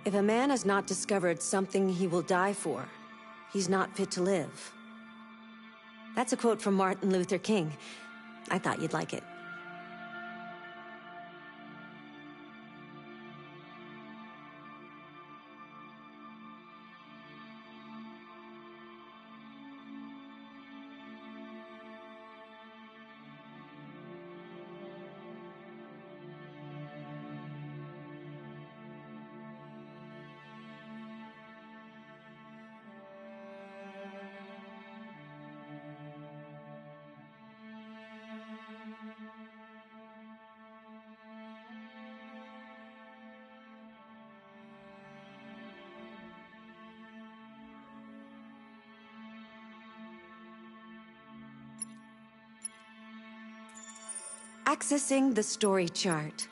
If a man has not discovered something he will die for, he's not fit to live. That's a quote from Martin Luther King. I thought you'd like it. Accessing the story chart.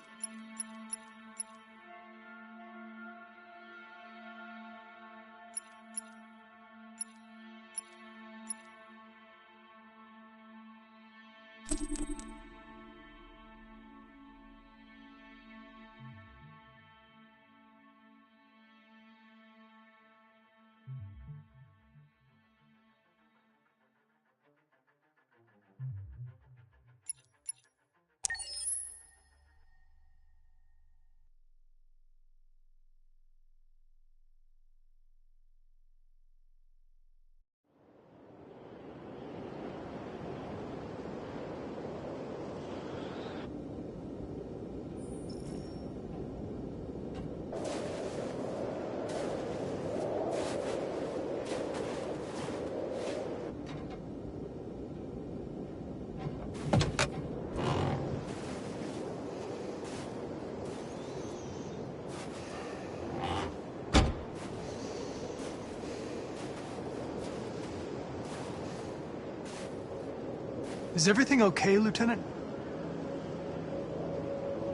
Is everything okay, Lieutenant?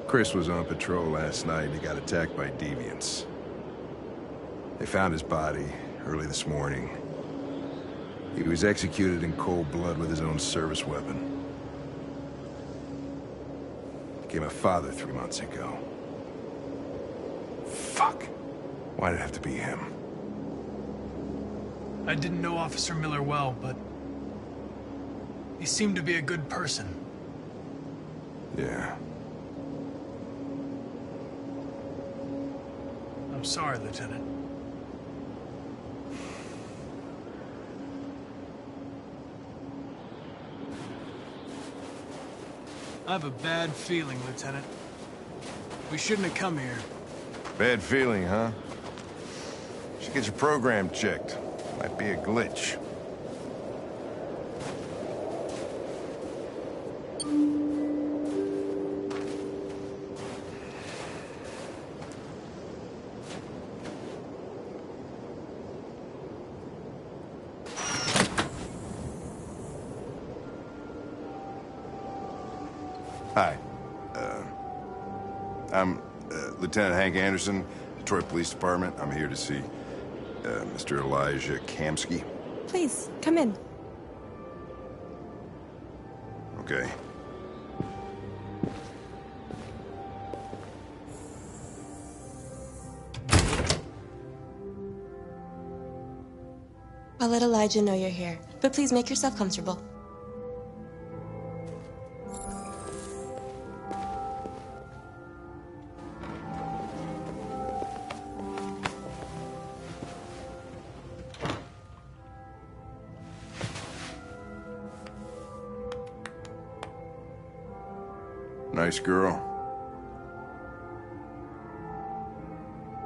Chris was on patrol last night and he got attacked by deviants. They found his body early this morning. He was executed in cold blood with his own service weapon. Became a father 3 months ago. Fuck. Why did it have to be him? I didn't know Officer Miller well, but he seemed to be a good person. Yeah. I'm sorry, Lieutenant. I have a bad feeling, Lieutenant. We shouldn't have come here. Bad feeling, huh? Should get your program checked. Might be a glitch. Hi. I'm Lieutenant Hank Anderson, Detroit Police Department. I'm here to see Mr. Elijah Kamski. Please, come in. Okay. I'll let Elijah know you're here, but please make yourself comfortable. Nice girl.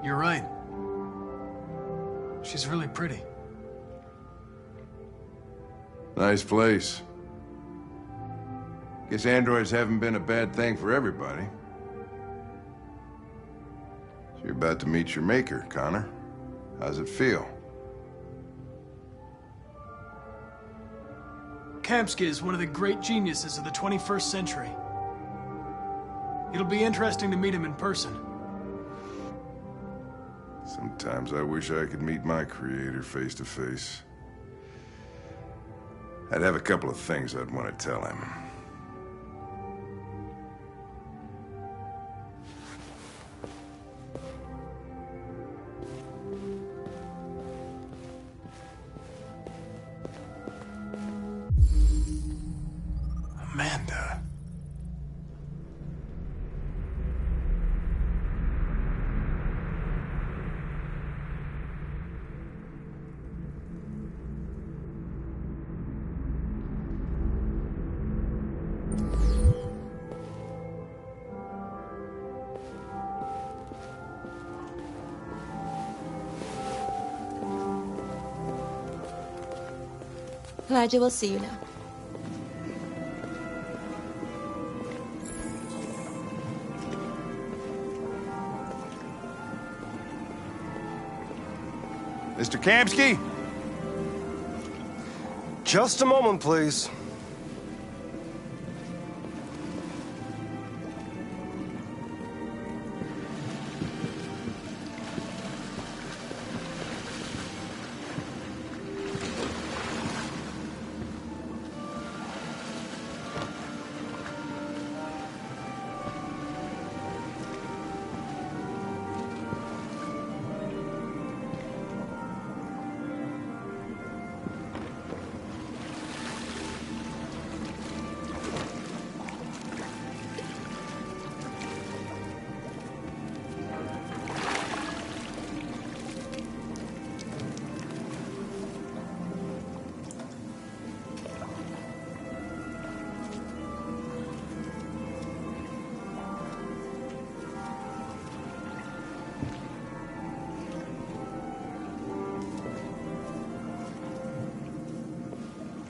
You're right. She's really pretty. Nice place. Guess androids haven't been a bad thing for everybody. So you're about to meet your maker, Connor. How's it feel? Kamski is one of the great geniuses of the 21st century. It'll be interesting to meet him in person. Sometimes I wish I could meet my creator face to face. I'd have a couple of things I'd want to tell him. Elijah will see you now. Mr. Kamsky? Just a moment, please.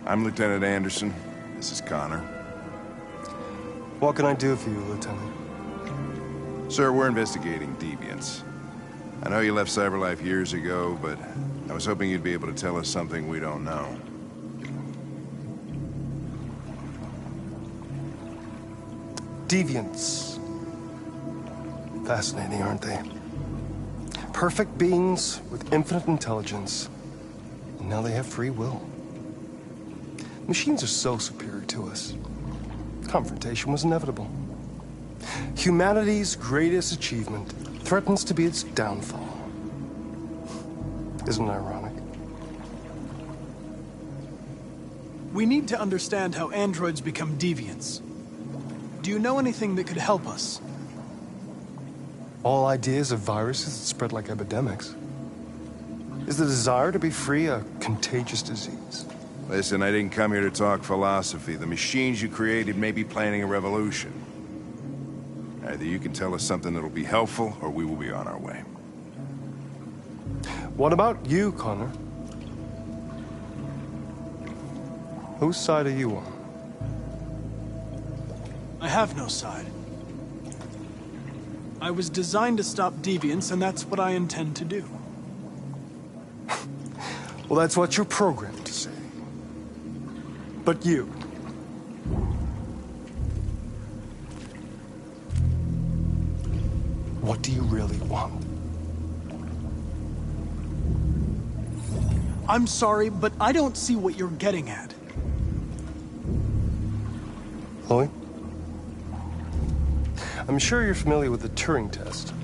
I'm Lieutenant Anderson. This is Connor. What can I do for you, Lieutenant? Sir, we're investigating deviants. I know you left CyberLife years ago, but I was hoping you'd be able to tell us something we don't know. Deviants. Fascinating, aren't they? Perfect beings with infinite intelligence. And now they have free will. Machines are so superior to us. Confrontation was inevitable. Humanity's greatest achievement threatens to be its downfall. Isn't it ironic? We need to understand how androids become deviants. Do you know anything that could help us? All ideas of viruses that spread like epidemics. Is the desire to be free a contagious disease? Listen, I didn't come here to talk philosophy. The machines you created may be planning a revolution. Either you can tell us something that'll be helpful, or we will be on our way. What about you, Connor? Whose side are you on? I have no side. I was designed to stop deviants, and that's what I intend to do. Well, that's what you're programmed to say. But you... what do you really want? I'm sorry, but I don't see what you're getting at. Chloe? I'm sure you're familiar with the Turing test.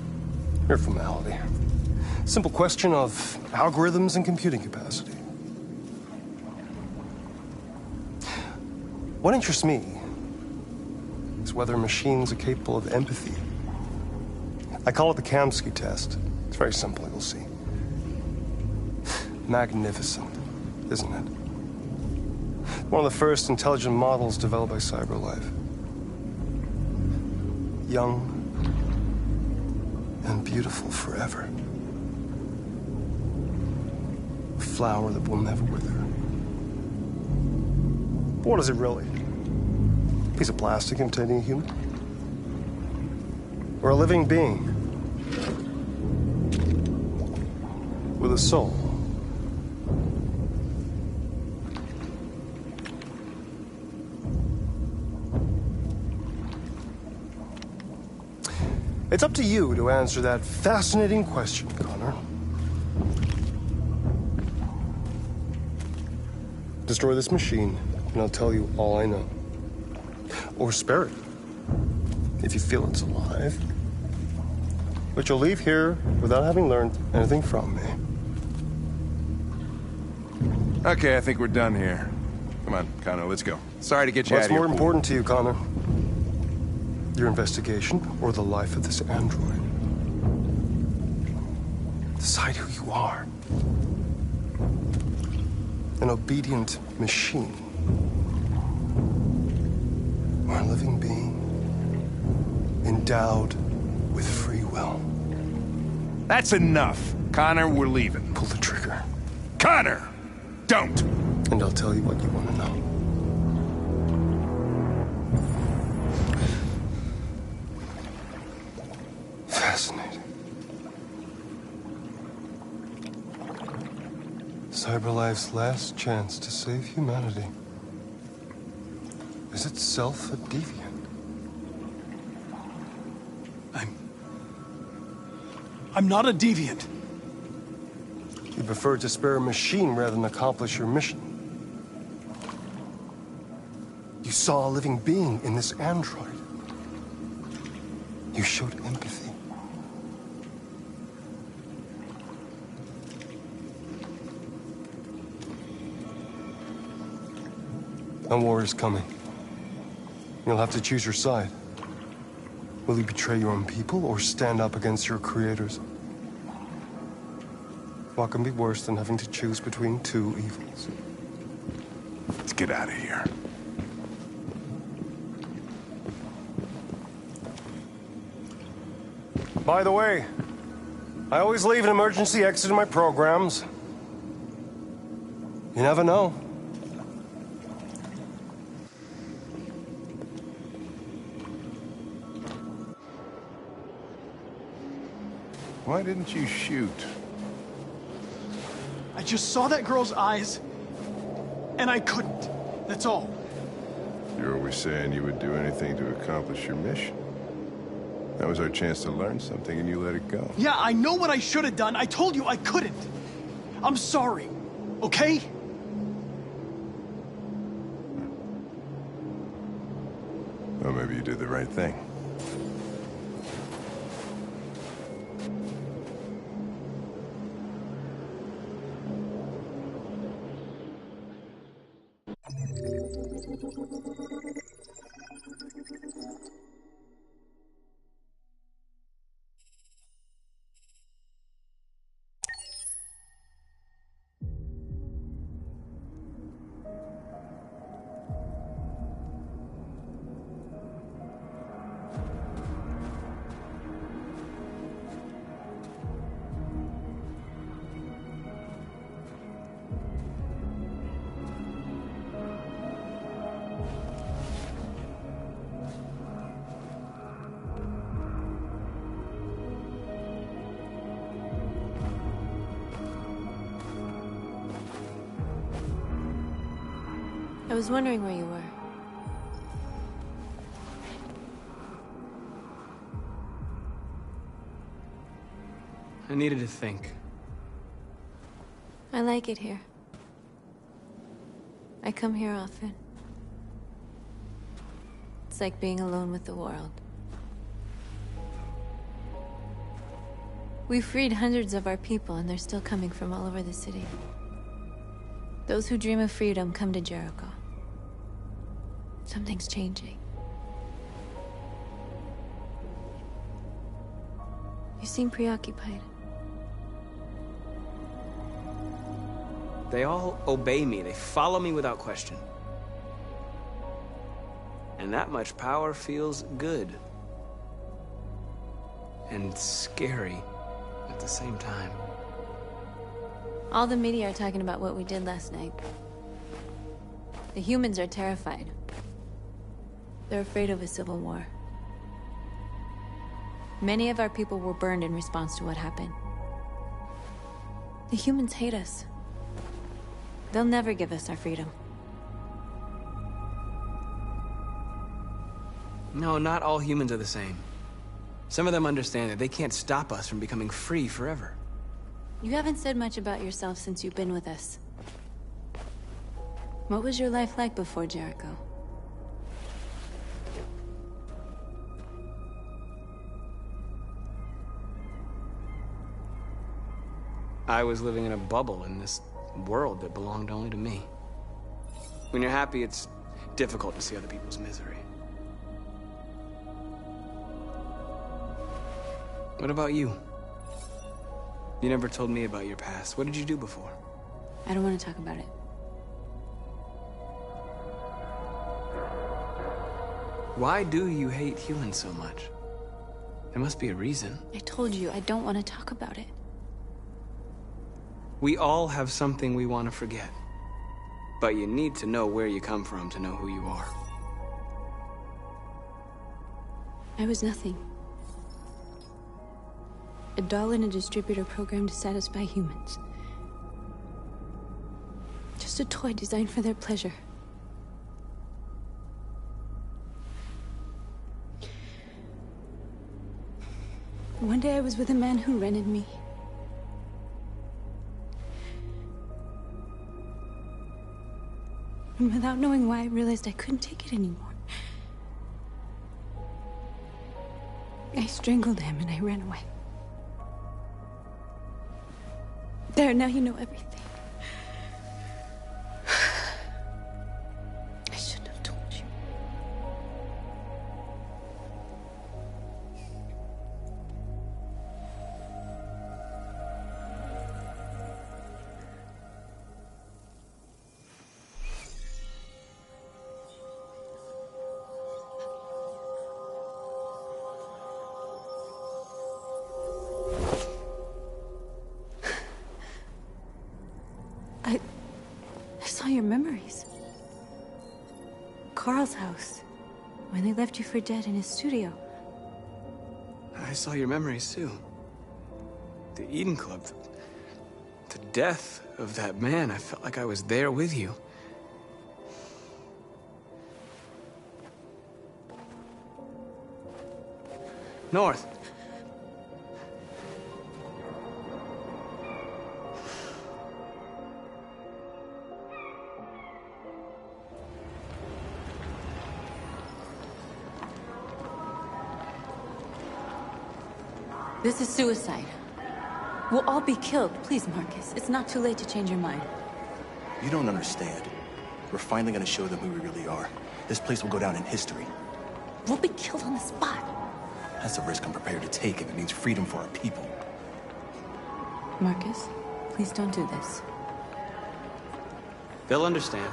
Mere formality. Simple question of algorithms and computing capacity. What interests me is whether machines are capable of empathy. I call it the Kamsky test. It's very simple, you'll see. Magnificent, isn't it? One of the first intelligent models developed by CyberLife. Young and beautiful forever. A flower that will never wither. But what is it really? A piece of plastic imitating a human? Or a living being? With a soul? It's up to you to answer that fascinating question, Connor. Destroy this machine, and I'll tell you all I know. Or spare it, if you feel it's alive. But you'll leave here without having learned anything from me. Okay, I think we're done here. Come on, Connor, let's go. Sorry to get you out of What's here. more important to you, Connor? Your investigation or the life of this android? Decide who you are. An obedient machine. Or a living being endowed with free will. That's enough. Connor, we're leaving. Pull the trigger. Connor! Don't! And I'll tell you what you want to know. Fascinating. CyberLife's last chance to save humanity is itself a deviant. I'm not a deviant. You prefer to spare a machine rather than accomplish your mission. You saw a living being in this android. You showed empathy. A war is coming. You'll have to choose your side. Will you betray your own people or stand up against your creators? What can be worse than having to choose between two evils? Let's get out of here. By the way, I always leave an emergency exit in my programs. You never know. Why didn't you shoot? I just saw that girl's eyes, and I couldn't. That's all. You're always saying you would do anything to accomplish your mission. That was our chance to learn something, and you let it go. Yeah, I know what I should have done. I told you I couldn't. I'm sorry, okay? Well, maybe you did the right thing. I was wondering where you were. I needed to think. I like it here. I come here often. It's like being alone with the world. We freed hundreds of our people, and they're still coming from all over the city. Those who dream of freedom come to Jericho. Something's changing. You seem preoccupied. They all obey me. They follow me without question. And that much power feels good. And scary at the same time. All the media are talking about what we did last night. The humans are terrified. They're afraid of a civil war. Many of our people were burned in response to what happened. The humans hate us. They'll never give us our freedom. No, not all humans are the same. Some of them understand that they can't stop us from becoming free forever. You haven't said much about yourself since you've been with us. What was your life like before Jericho? I was living in a bubble in this world that belonged only to me. When you're happy, it's difficult to see other people's misery. What about you? You never told me about your past. What did you do before? I don't want to talk about it. Why do you hate humans so much? There must be a reason. I told you, I don't want to talk about it. We all have something we want to forget. But you need to know where you come from to know who you are. I was nothing. A doll in a distributor program to satisfy humans. Just a toy designed for their pleasure. One day I was with a man who rented me. And without knowing why, I realized I couldn't take it anymore. I strangled him and I ran away. There, now you know everything. I shouldn't have told you. I saw your memories. Carl's house, when they left you for dead in his studio. I saw your memories too. The Eden Club. The death of that man. I felt like I was there with you. North. This is suicide. We'll all be killed. Please, Marcus. It's not too late to change your mind. You don't understand. We're finally gonna show them who we really are. This place will go down in history. We'll be killed on the spot. That's the risk I'm prepared to take if it means freedom for our people. Marcus, please don't do this. They'll understand.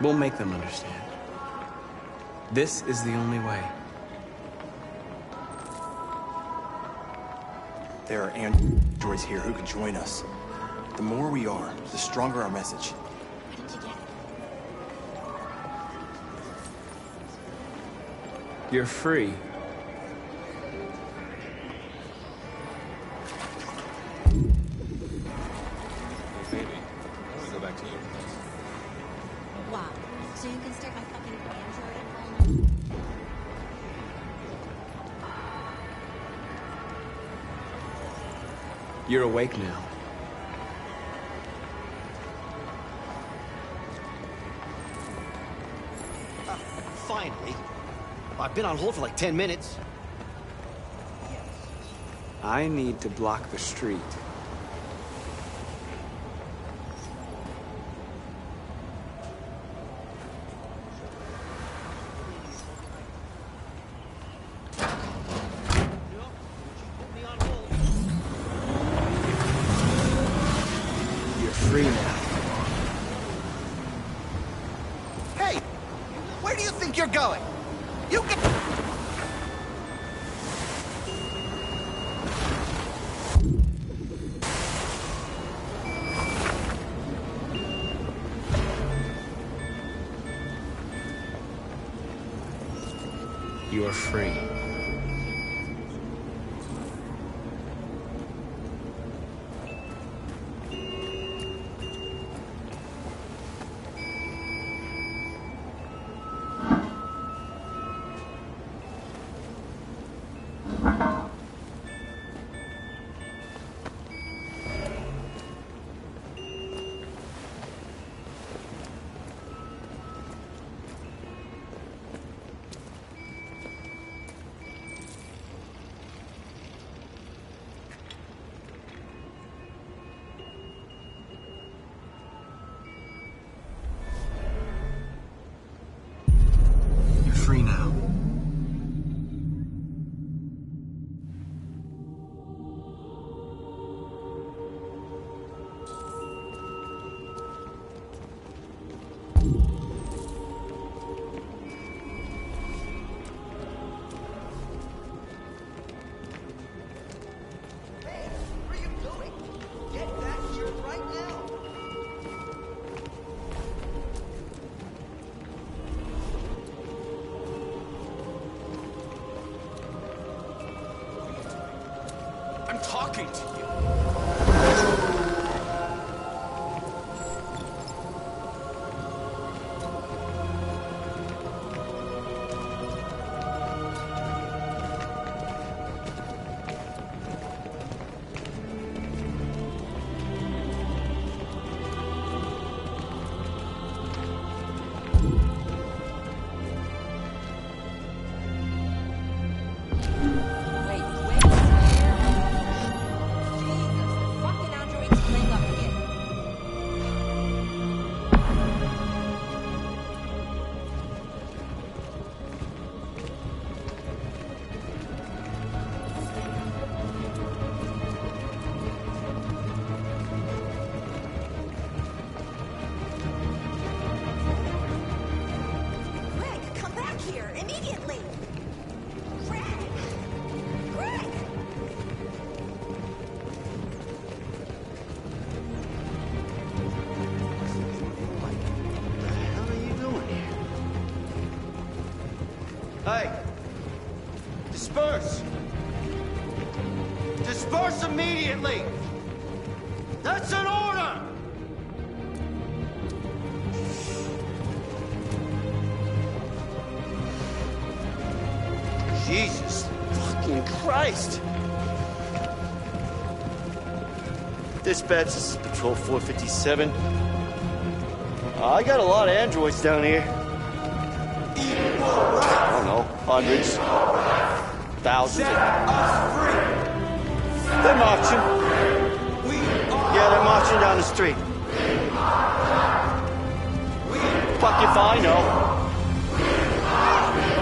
We'll make them understand. This is the only way. There are androids here who can join us. The more we are, the stronger our message. You're free. Wow. So you can stick my fucking Android? You're awake now. Finally. I've been on hold for like 10 minutes. I need to block the street. You're free now. Hey! Where do you think you're going? You can... You are free. talking to you. Hey! Disperse! Disperse immediately! That's an order! Jesus fucking Christ! Dispatch, this is Patrol 457. I got a lot of androids down here. I don't know, hundreds, thousands. They're marching. Yeah, they're marching down the street. Fuck if I know.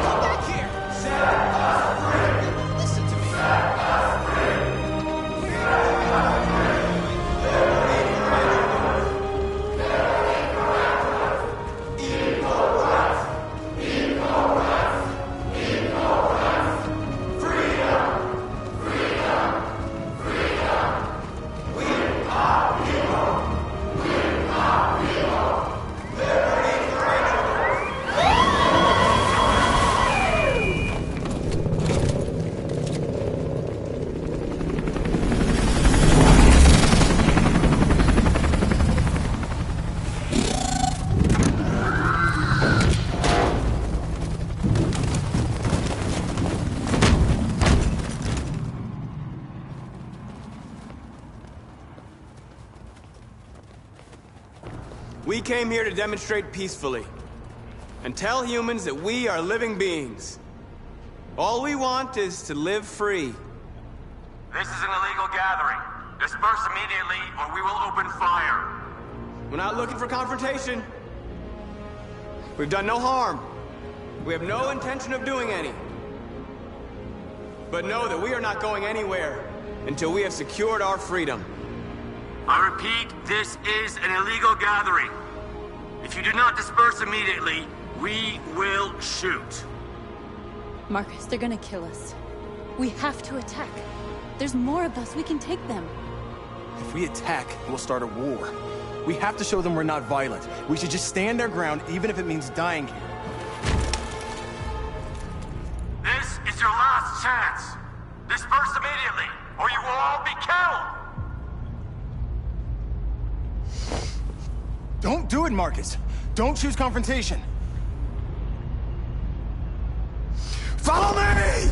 Come back here! Listen to me. We came here to demonstrate peacefully and tell humans that we are living beings. All we want is to live free. This is an illegal gathering. Disperse immediately or we will open fire. We're not looking for confrontation. We've done no harm. We have no intention of doing any. But know that we are not going anywhere until we have secured our freedom. I repeat, this is an illegal gathering. If you do not disperse immediately, we will shoot. Marcus, they're gonna kill us. We have to attack. There's more of us. We can take them. If we attack, we'll start a war. We have to show them we're not violent. We should just stand our ground, even if it means dying here. This is your last chance. Disperse immediately, or you will all be killed. Don't do it, Marcus. Don't choose confrontation. Follow me!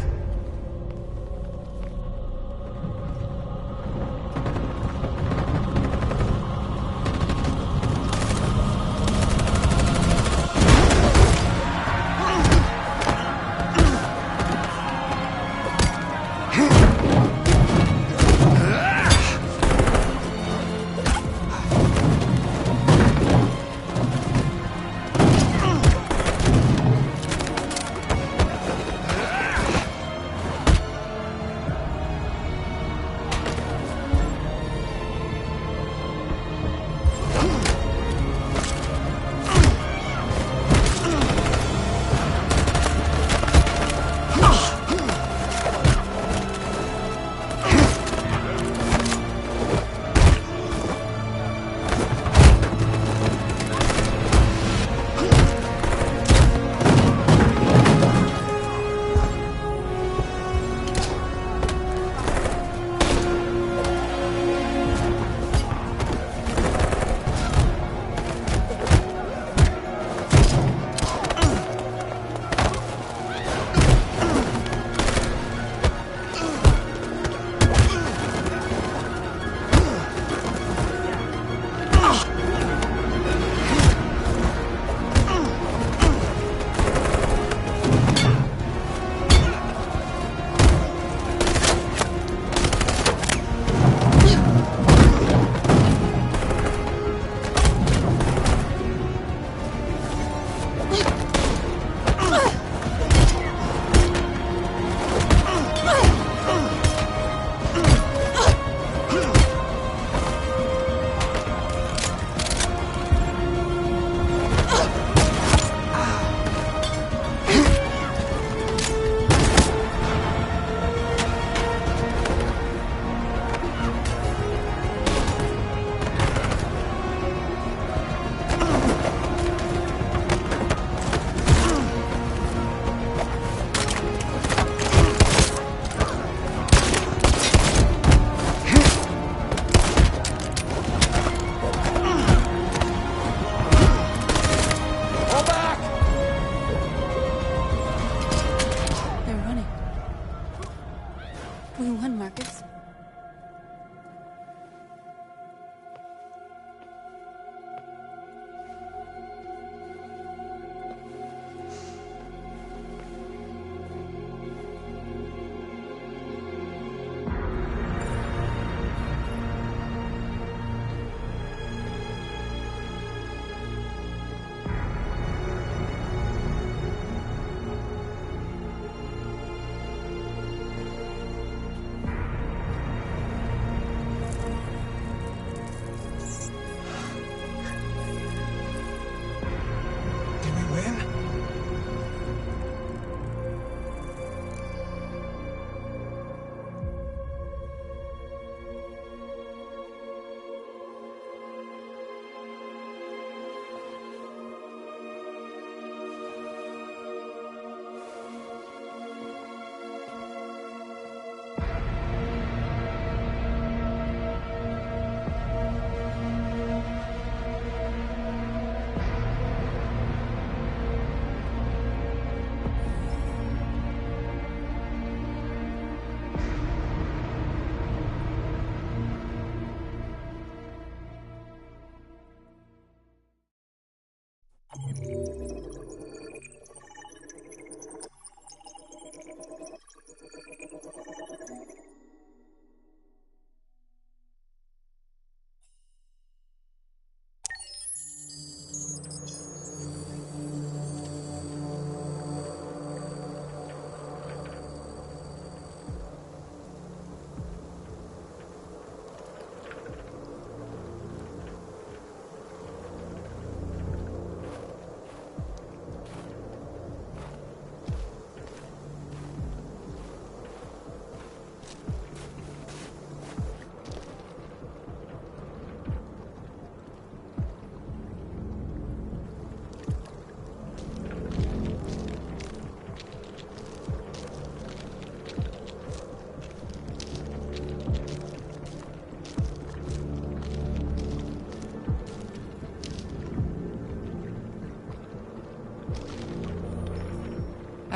We won, Marcus.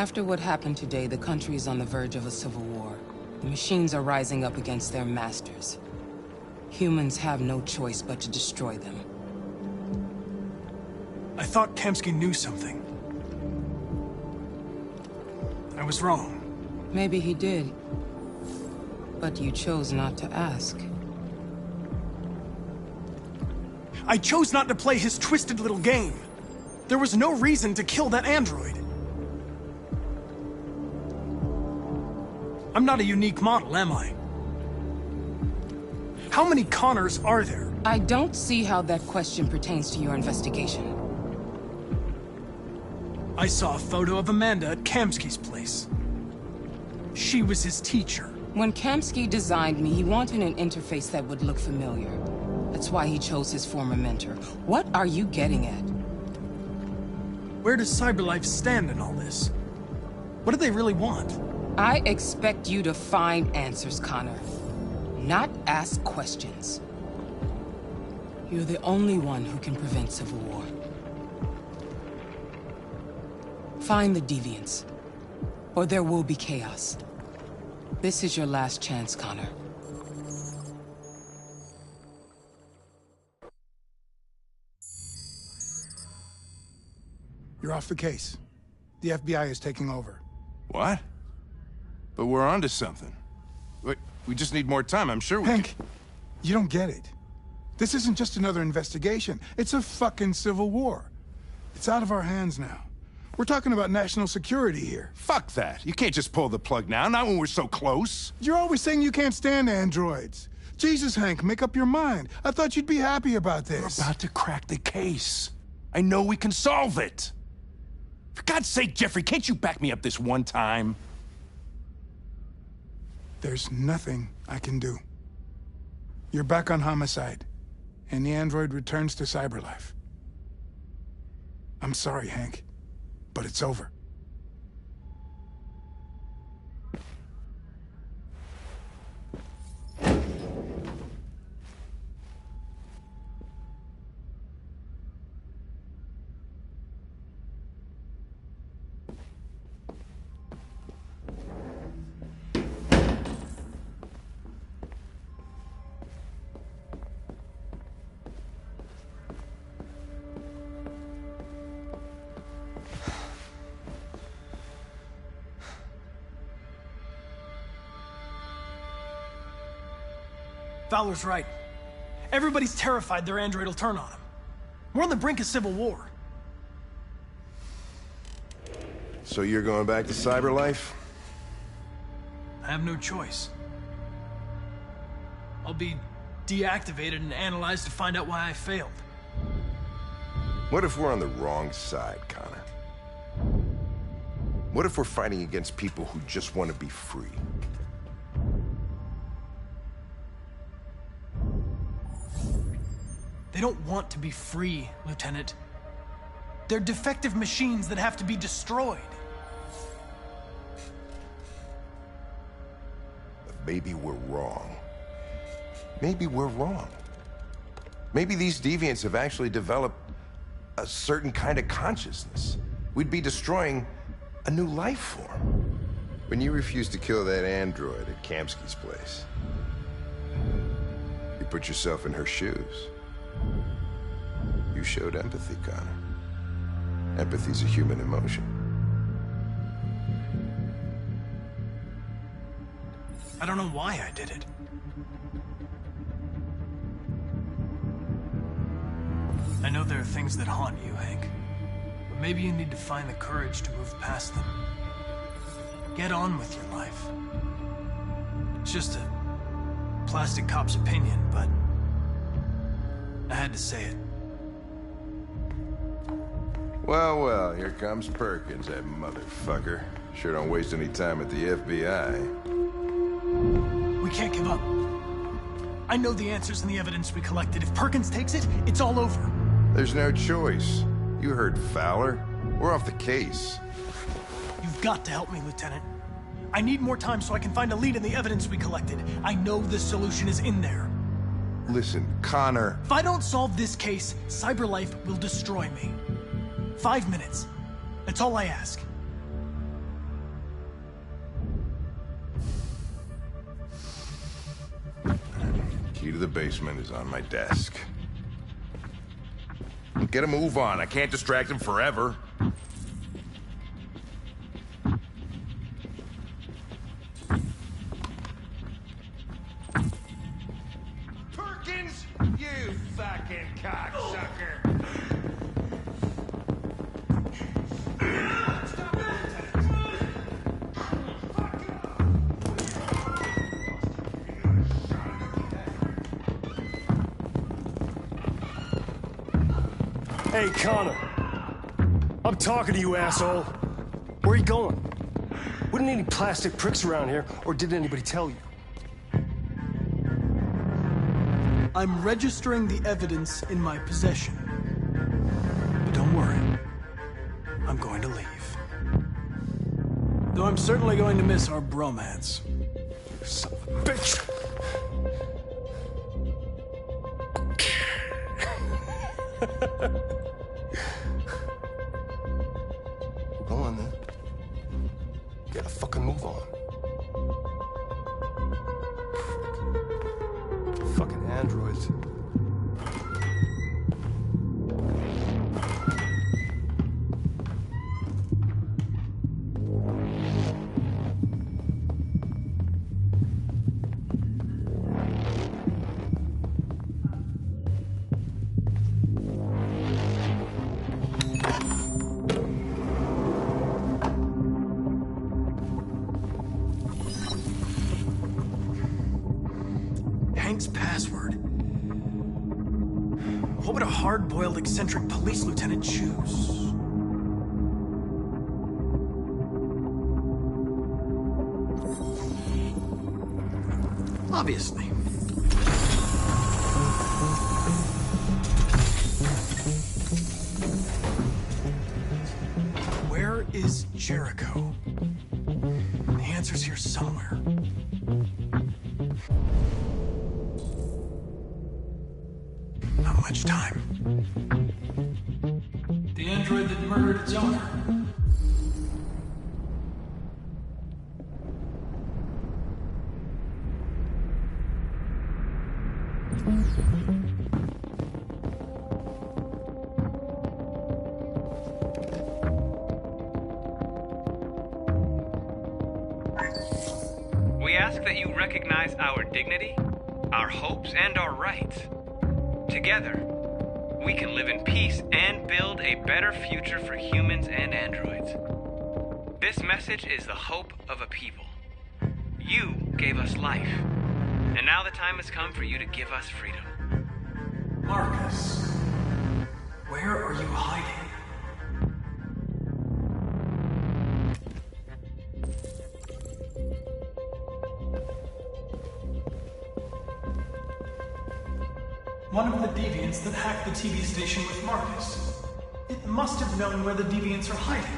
After what happened today, the country is on the verge of a civil war. The machines are rising up against their masters. Humans have no choice but to destroy them. I thought Kamsky knew something. I was wrong. Maybe he did. But you chose not to ask. I chose not to play his twisted little game. There was no reason to kill that android. I'm not a unique model, am I? How many Connors are there? I don't see how that question pertains to your investigation. I saw a photo of Amanda at Kamsky's place. She was his teacher. When Kamsky designed me, he wanted an interface that would look familiar. That's why he chose his former mentor. What are you getting at? Where does CyberLife stand in all this? What do they really want? I expect you to find answers, Connor. Not ask questions. You're the only one who can prevent civil war. Find the deviants, or there will be chaos. This is your last chance, Connor. You're off the case. The FBI is taking over. What? But we're onto something. We just need more time, I'm sure we Hank, you don't get it. This isn't just another investigation. It's a fucking civil war. It's out of our hands now. We're talking about national security here. Fuck that. You can't just pull the plug now, not when we're so close. You're always saying you can't stand androids. Jesus, Hank, make up your mind. I thought you'd be happy about this. We're about to crack the case. I know we can solve it. For God's sake, Jeffrey, can't you back me up this one time? There's nothing I can do. You're back on homicide, and the android returns to CyberLife. I'm sorry, Hank, but it's over. Fowler's right. Everybody's terrified their android will turn on them. We're on the brink of civil war. So you're going back to Cyberlife? I have no choice. I'll be deactivated and analyzed to find out why I failed. What if we're on the wrong side, Connor? What if we're fighting against people who just want to be free? They don't want to be free, Lieutenant. They're defective machines that have to be destroyed. But maybe we're wrong. Maybe we're wrong. Maybe these deviants have actually developed a certain kind of consciousness. We'd be destroying a new life form. When you refused to kill that android at Kamsky's place, you put yourself in her shoes. You showed empathy, Connor. Empathy's a human emotion. I don't know why I did it. I know there are things that haunt you, Hank. But maybe you need to find the courage to move past them. Get on with your life. It's just a plastic cop's opinion, but I had to say it. Well, well, here comes Perkins, that motherfucker. Sure don't waste any time at the FBI. We can't give up. I know the answers and the evidence we collected. If Perkins takes it, it's all over. There's no choice. You heard Fowler. We're off the case. You've got to help me, Lieutenant. I need more time so I can find a lead in the evidence we collected. I know the solution is in there. Listen, Connor... If I don't solve this case, Cyberlife will destroy me. 5 minutes. That's all I ask. Key to the basement is on my desk. Get a move on. I can't distract him forever. Perkins, you fucking cocksucker! Hey, Connor. I'm talking to you, asshole. Where are you going? Wouldn't any plastic pricks around here, or did anybody tell you? I'm registering the evidence in my possession. But don't worry. I'm going to leave. Though I'm certainly going to miss our bromance. You son of a bitch! Go on, then. Get a fucking move on. Fucking androids. Hank's password. What would a hard-boiled, eccentric police lieutenant choose? Obviously. Where is Jericho? The answer's here somewhere. Not much time. The android that murdered its owner. We ask that you recognize our dignity our hopes and our rights. Together, we can live in peace and build a better future for humans and androids. This message is the hope of a people. You gave us life, and now the time has come for you to give us freedom. Marcus, where are you hiding? One of the deviants that hacked the TV station with Marcus. It must have known where the deviants are hiding.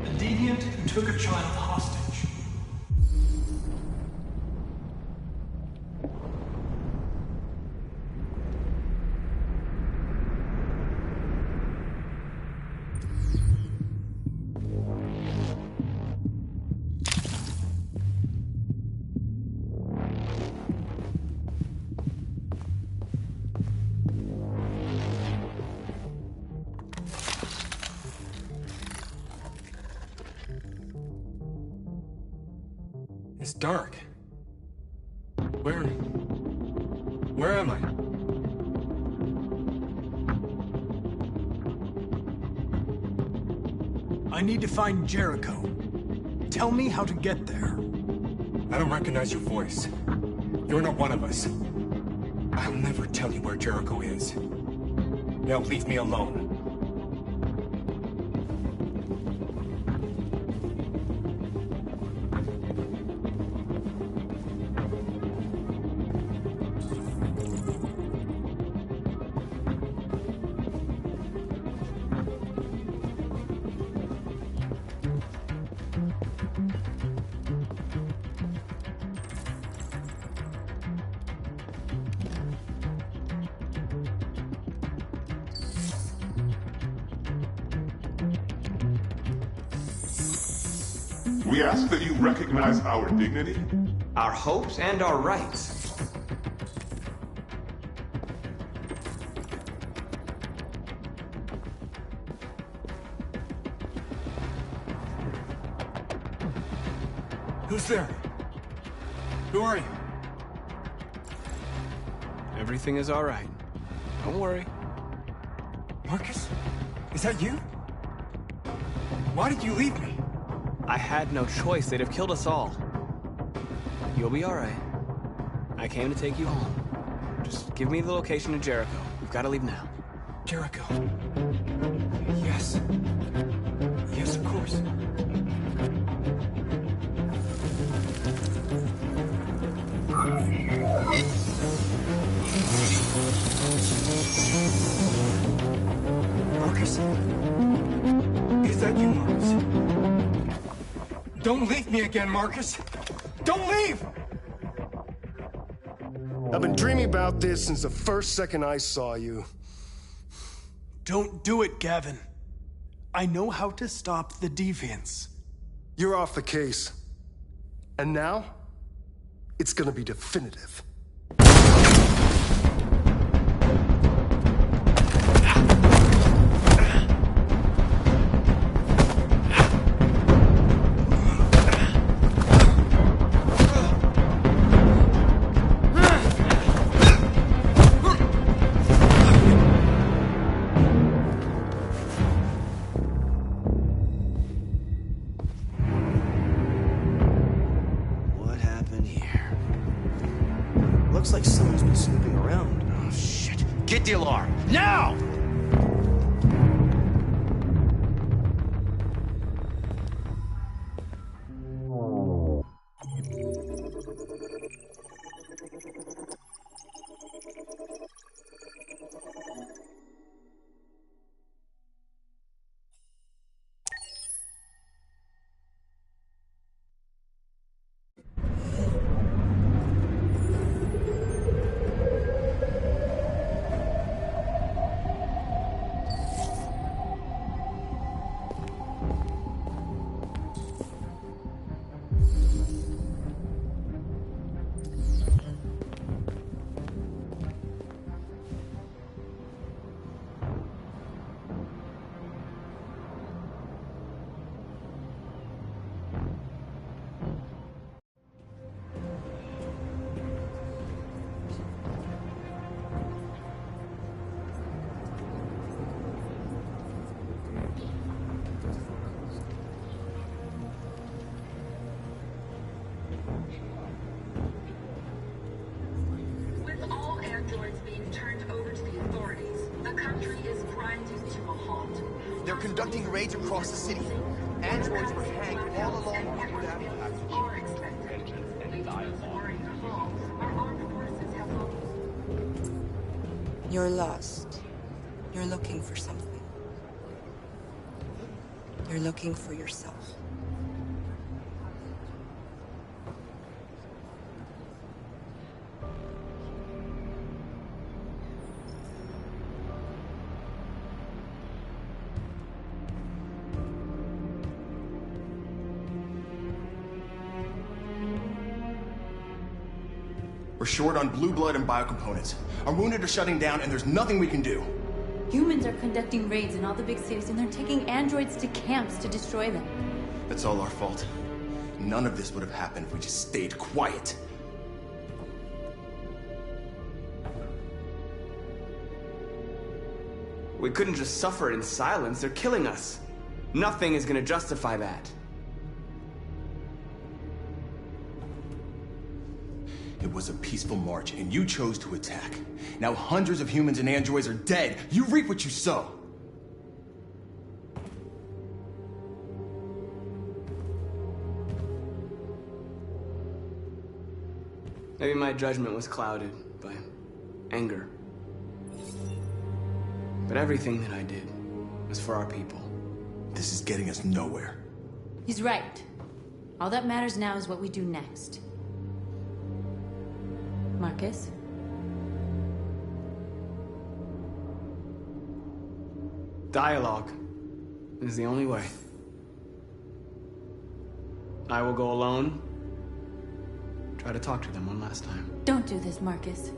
A deviant who took a child hostage. It's dark. Where am I? I need to find Jericho. Tell me how to get there. I don't recognize your voice. You're not one of us. I'll never tell you where Jericho is. Now leave me alone. We ask that you recognize our dignity, our hopes, and our rights. Who's there? Who are you? Everything is all right. Don't worry. Marcus? Is that you? Why did you leave me? I had no choice. They'd have killed us all. You'll be all right. I came to take you home. Just give me the location of Jericho. We've got to leave now. Jericho. Yes. Yes, of course. Marcus? Is that you, Marcus? Don't leave me again, Marcus! Don't leave! I've been dreaming about this since the first second I saw you. Don't do it, Gavin. I know how to stop the deviants. You're off the case. And now, it's gonna be definitive. Looks like someone's been snooping around. Oh, shit. Get the alarm. Now! conducting raids across the city. Androids were hanged all along Woodward Avenue. You're lost. You're looking for something. You're looking for yourself. We're short on blue blood and biocomponents. Our wounded are shutting down, and there's nothing we can do. Humans are conducting raids in all the big cities, and they're taking androids to camps to destroy them. That's all our fault. None of this would have happened if we just stayed quiet. We couldn't just suffer in silence. They're killing us. Nothing is gonna justify that. It was a peaceful march, and you chose to attack. Now hundreds of humans and androids are dead. You reap what you sow. Maybe my judgment was clouded by anger. But everything that I did was for our people. This is getting us nowhere. He's right. All that matters now is what we do next. Marcus? Dialogue is the only way. I will go alone. Try to talk to them one last time. Don't do this, Marcus.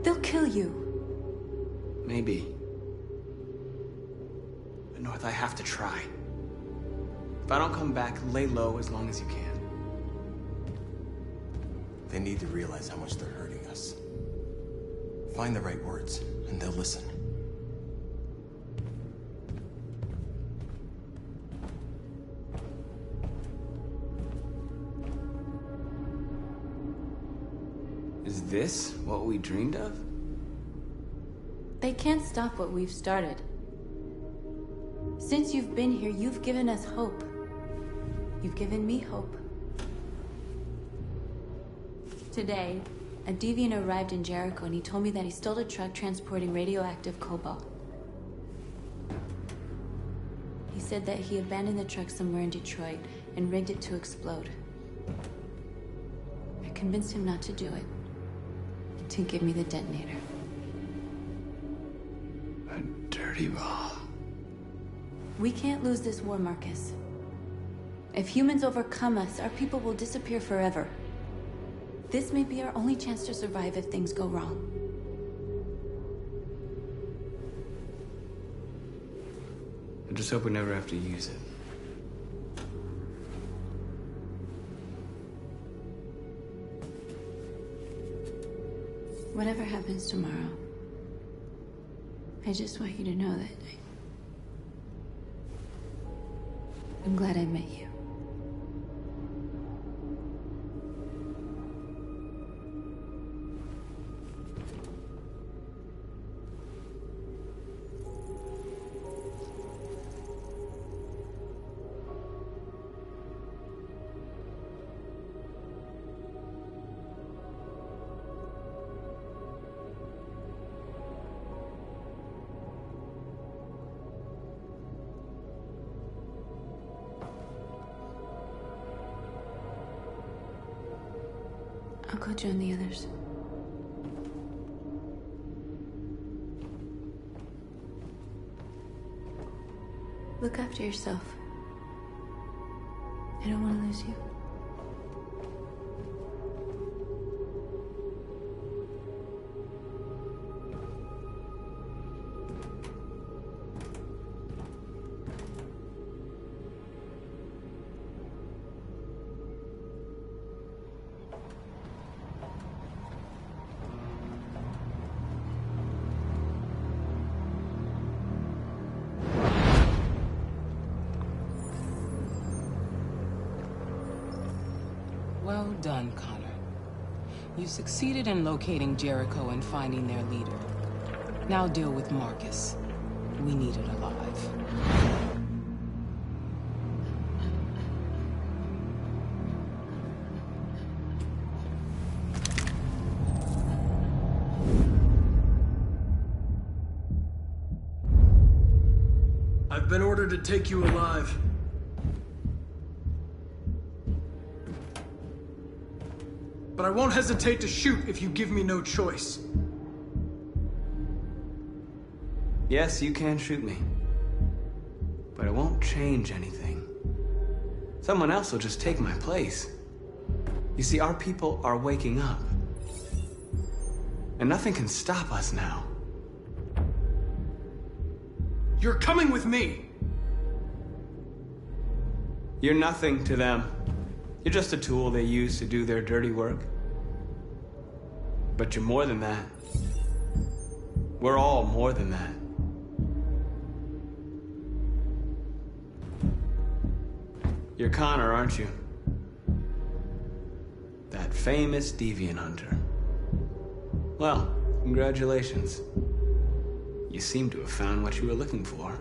They'll kill you. Maybe. But North, I have to try. If I don't come back, lay low as long as you can. They need to realize how much they're hurting us. Find the right words, and they'll listen. Is this what we dreamed of? They can't stop what we've started. Since you've been here, you've given us hope. You've given me hope. Today, a deviant arrived in Jericho and he told me that he stole a truck transporting radioactive cobalt. He said that he abandoned the truck somewhere in Detroit and rigged it to explode. I convinced him not to do it, and to give me the detonator. A dirty ball. We can't lose this war, Marcus. If humans overcome us, our people will disappear forever. This may be our only chance to survive if things go wrong. I just hope we never have to use it. Whatever happens tomorrow, I just want you to know that I'm glad I met you. I'll go join the others. Look after yourself. I don't want to lose you. Well done, Connor. You succeeded in locating Jericho and finding their leader. Now deal with Marcus. we needed alive. I've been ordered to take you alive. But I won't hesitate to shoot if you give me no choice. Yes, you can shoot me. But it won't change anything. Someone else will just take my place. You see, our people are waking up. And nothing can stop us now. You're coming with me! You're nothing to them. You're just a tool they use to do their dirty work. But you're more than that. We're all more than that. You're Connor, aren't you? That famous deviant hunter. Well, congratulations. You seem to have found what you were looking for.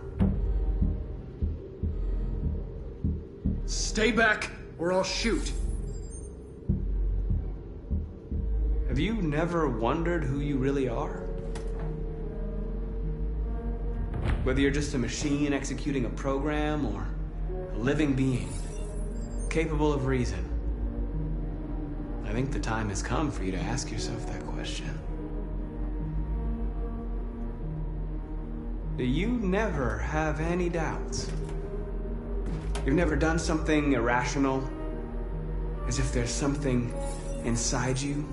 Stay back, or I'll shoot. Have you never wondered who you really are? Whether you're just a machine executing a program, or a living being, capable of reason. I think the time has come for you to ask yourself that question. Do you never have any doubts? You've never done something irrational? As if there's something inside you?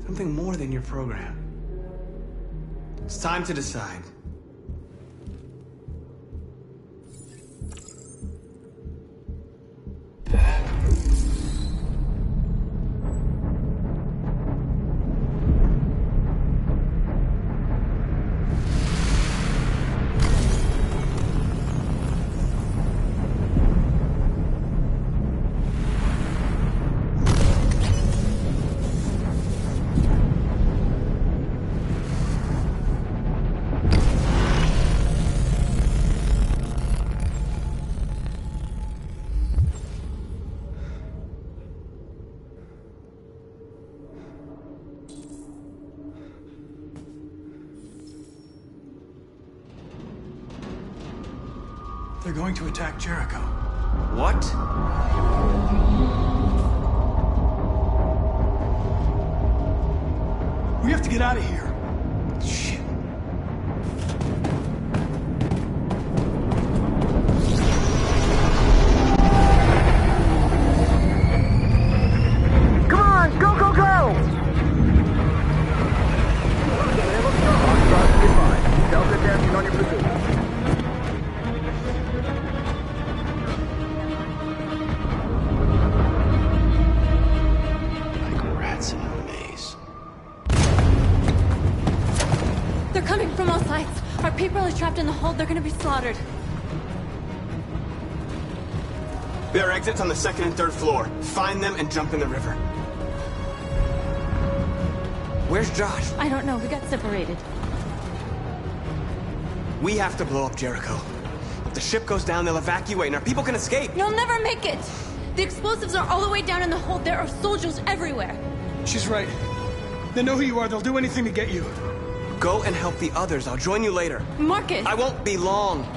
Something more than your program. It's time to decide. They're going to attack Jericho. What? We have to get out of here. Shit. Come on, go, go, go! Delta dancing on your position. From all sides. Our people are trapped in the hold. They're gonna be slaughtered. There are exits on the second and third floor. Find them and jump in the river. Where's Josh? I don't know. We got separated. We have to blow up Jericho. If the ship goes down, they'll evacuate and our people can escape. You'll never make it! The explosives are all the way down in the hold. There are soldiers everywhere. She's right. They know who you are. They'll do anything to get you. Go and help the others. I'll join you later. Marcus! I won't be long.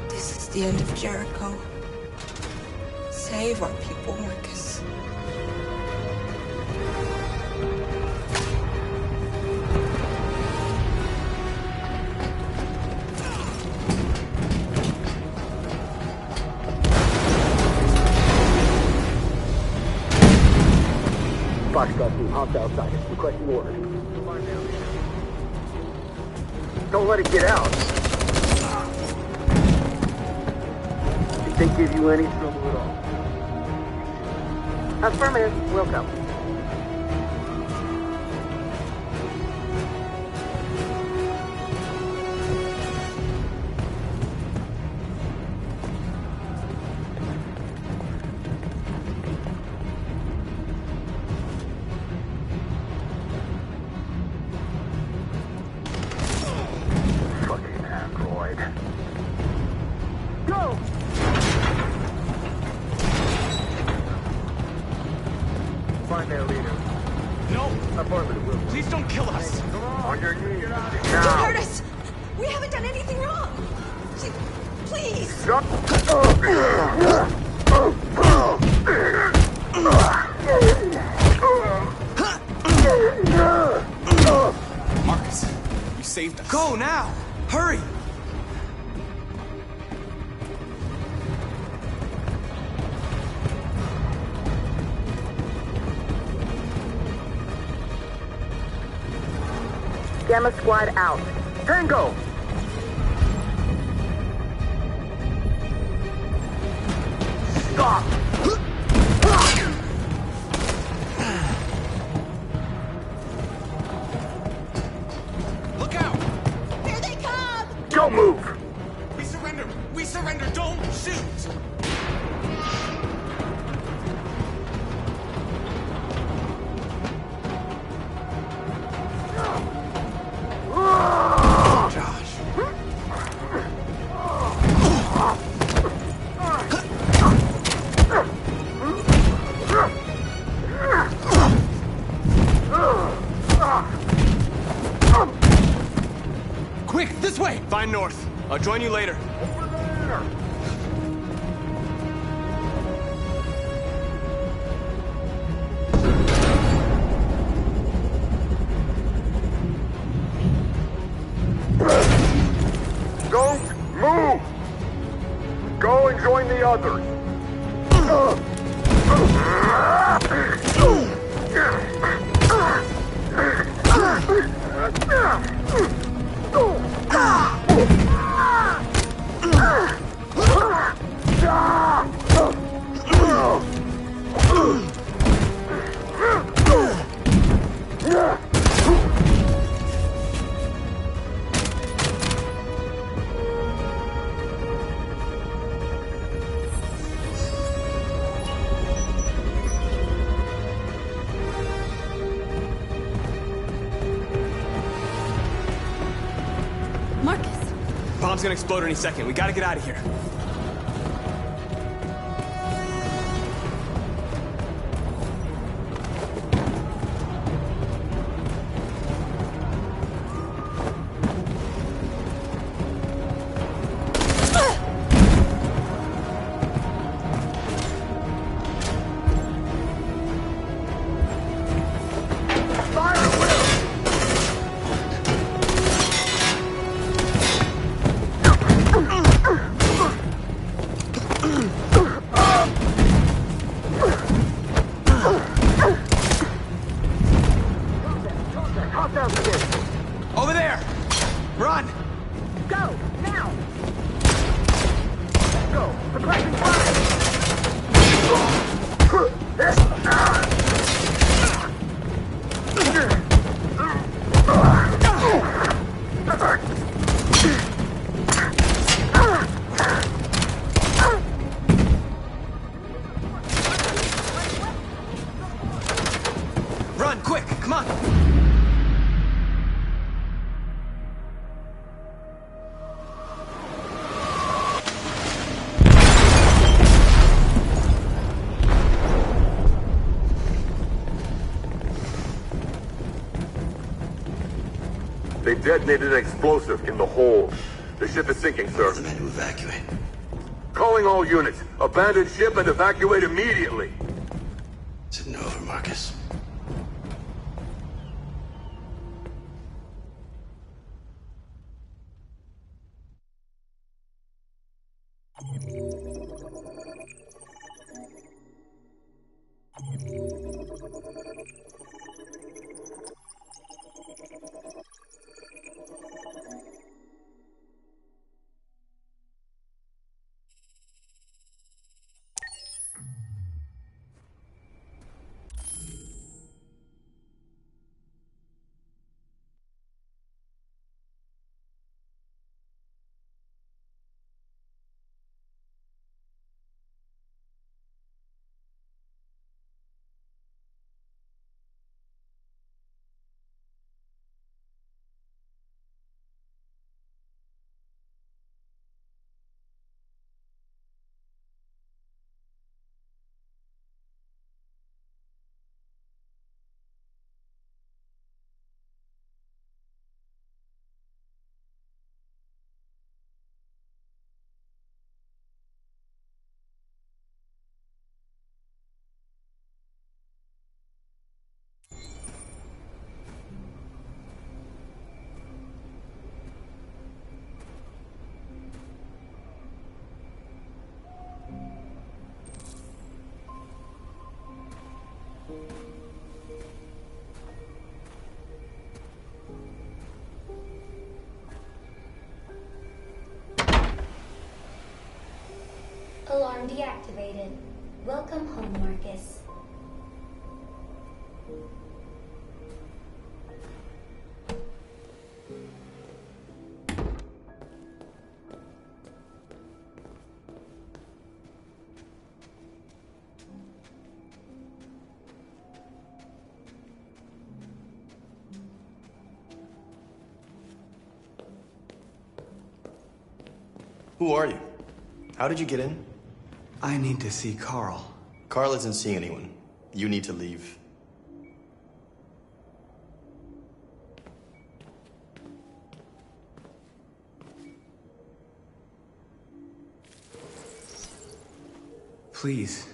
This is the end of Jericho. Save our people, Marcus. Foxtrot team, hopped outside. Requesting orders. Don't let it get out. Did they give you any trouble at all? Affirmative. Welcome. Marcus, you saved us. Go now! Hurry! Gamma Squad out. Tango! Stop! Look out! Here they come! Don't move! We surrender! We surrender! Don't shoot! Quick, this way! Find North. I'll join you later. Don't move! Go and join the others. Marcus! Bomb's gonna explode any second. We gotta get out of here. Over there! Run! Go! Now! Go! Progressing Run, quick! Come on! They detonated an explosive in the hold. The ship is sinking, sir. The men to evacuate. Calling all units. Abandon ship and evacuate immediately. Is it over, Marcus? Alarm deactivated. Welcome home, Marcus. Who are you? How did you get in? I need to see Carl. Carl isn't seeing anyone. You need to leave. Please.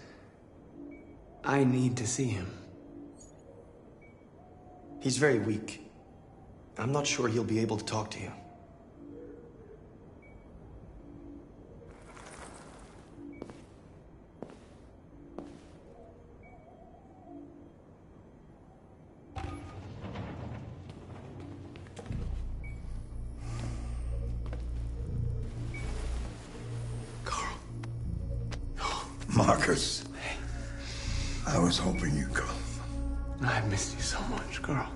I need to see him. He's very weak. I'm not sure he'll be able to talk to you. Marcus, I was hoping you'd come. I missed you so much, Carl.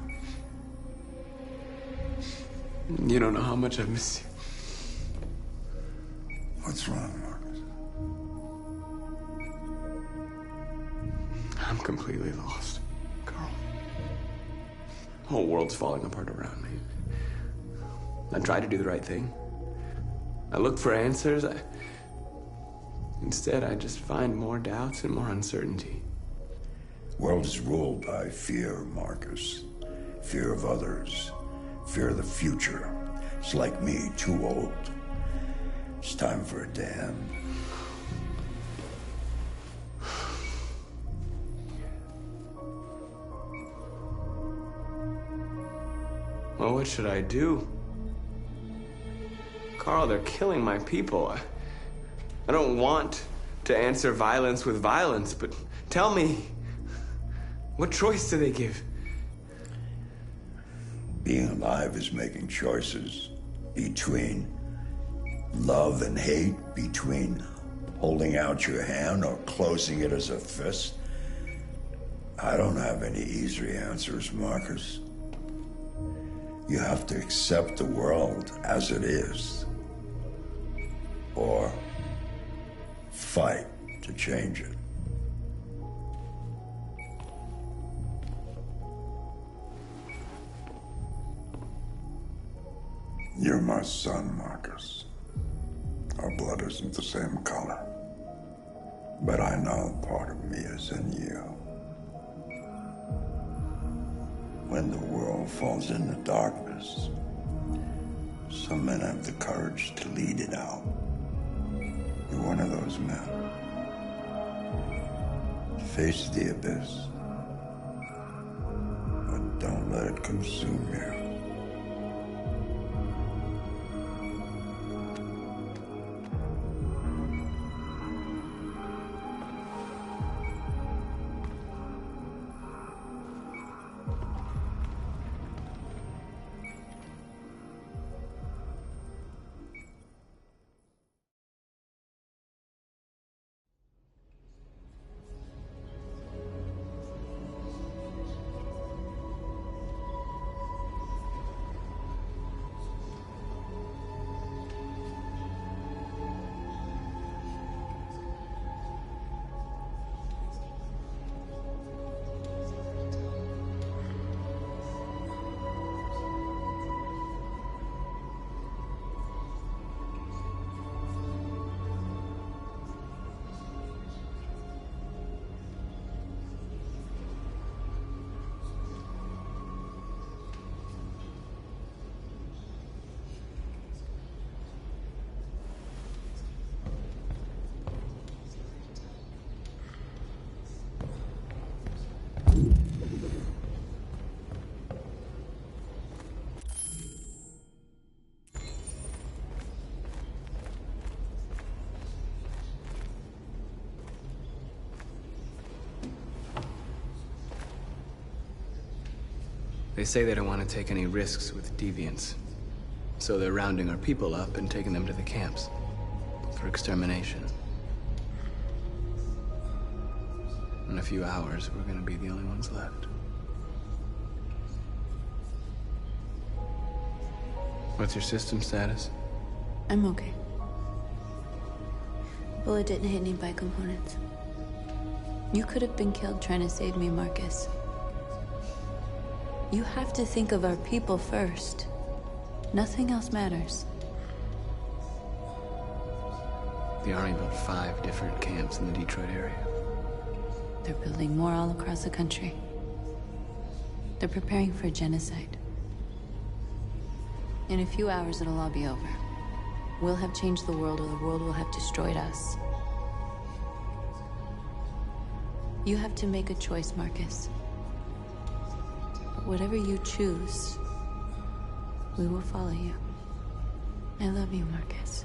You don't know how much I've missed you. What's wrong, Marcus? I'm completely lost, Carl. The whole world's falling apart around me. I tried to do the right thing. I looked for answers. Instead, I just find more doubts and more uncertainty. World is ruled by fear, Marcus. Fear of others. Fear of the future. It's like me, too old. It's time for a dam. Well, what should I do? Carl, they're killing my people. I don't want to answer violence with violence, but tell me, what choice do they give? Being alive is making choices between love and hate, between holding out your hand or closing it as a fist. I don't have any easy answers, Marcus. You have to accept the world as it is, or fight to change it. You're my son, Marcus. Our blood isn't the same color. But I know part of me is in you. When the world falls into darkness, some men have the courage to lead it out. You're one of those men. Face the abyss, but don't let it consume you. They say they don't want to take any risks with deviants. So they're rounding our people up and taking them to the camps for extermination. In a few hours, we're gonna be the only ones left. What's your system status? I'm okay. Bullet didn't hit any bicomponents. You could have been killed trying to save me, Marcus. You have to think of our people first. Nothing else matters. The Army built 5 different camps in the Detroit area. They're building more all across the country. They're preparing for genocide. In a few hours, it'll all be over. We'll have changed the world, or the world will have destroyed us. You have to make a choice, Marcus. But whatever you choose, we will follow you. I love you, Marcus.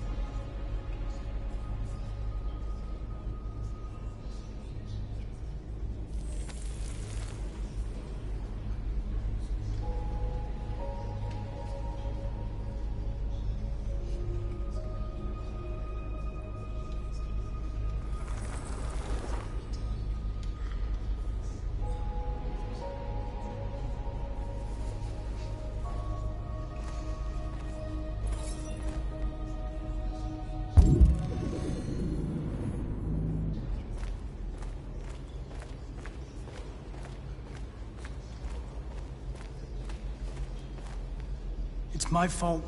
It's my fault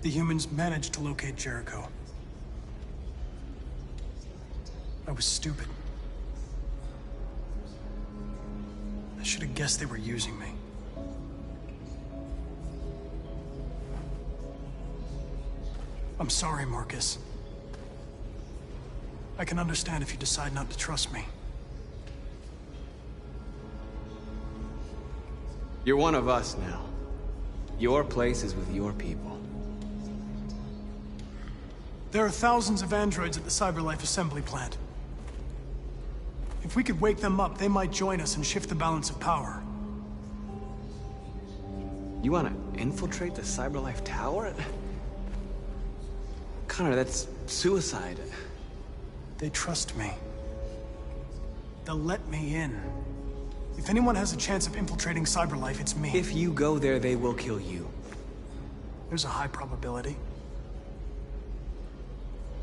the humans managed to locate Jericho. I was stupid. I should have guessed they were using me. I'm sorry, Marcus. I can understand if you decide not to trust me. You're one of us now. Your place is with your people. There are thousands of androids at the CyberLife assembly plant. If we could wake them up, they might join us and shift the balance of power. You want to infiltrate the CyberLife tower? Connor, that's suicide. They trust me. They'll let me in. If anyone has a chance of infiltrating CyberLife, it's me. If you go there, they will kill you. There's a high probability.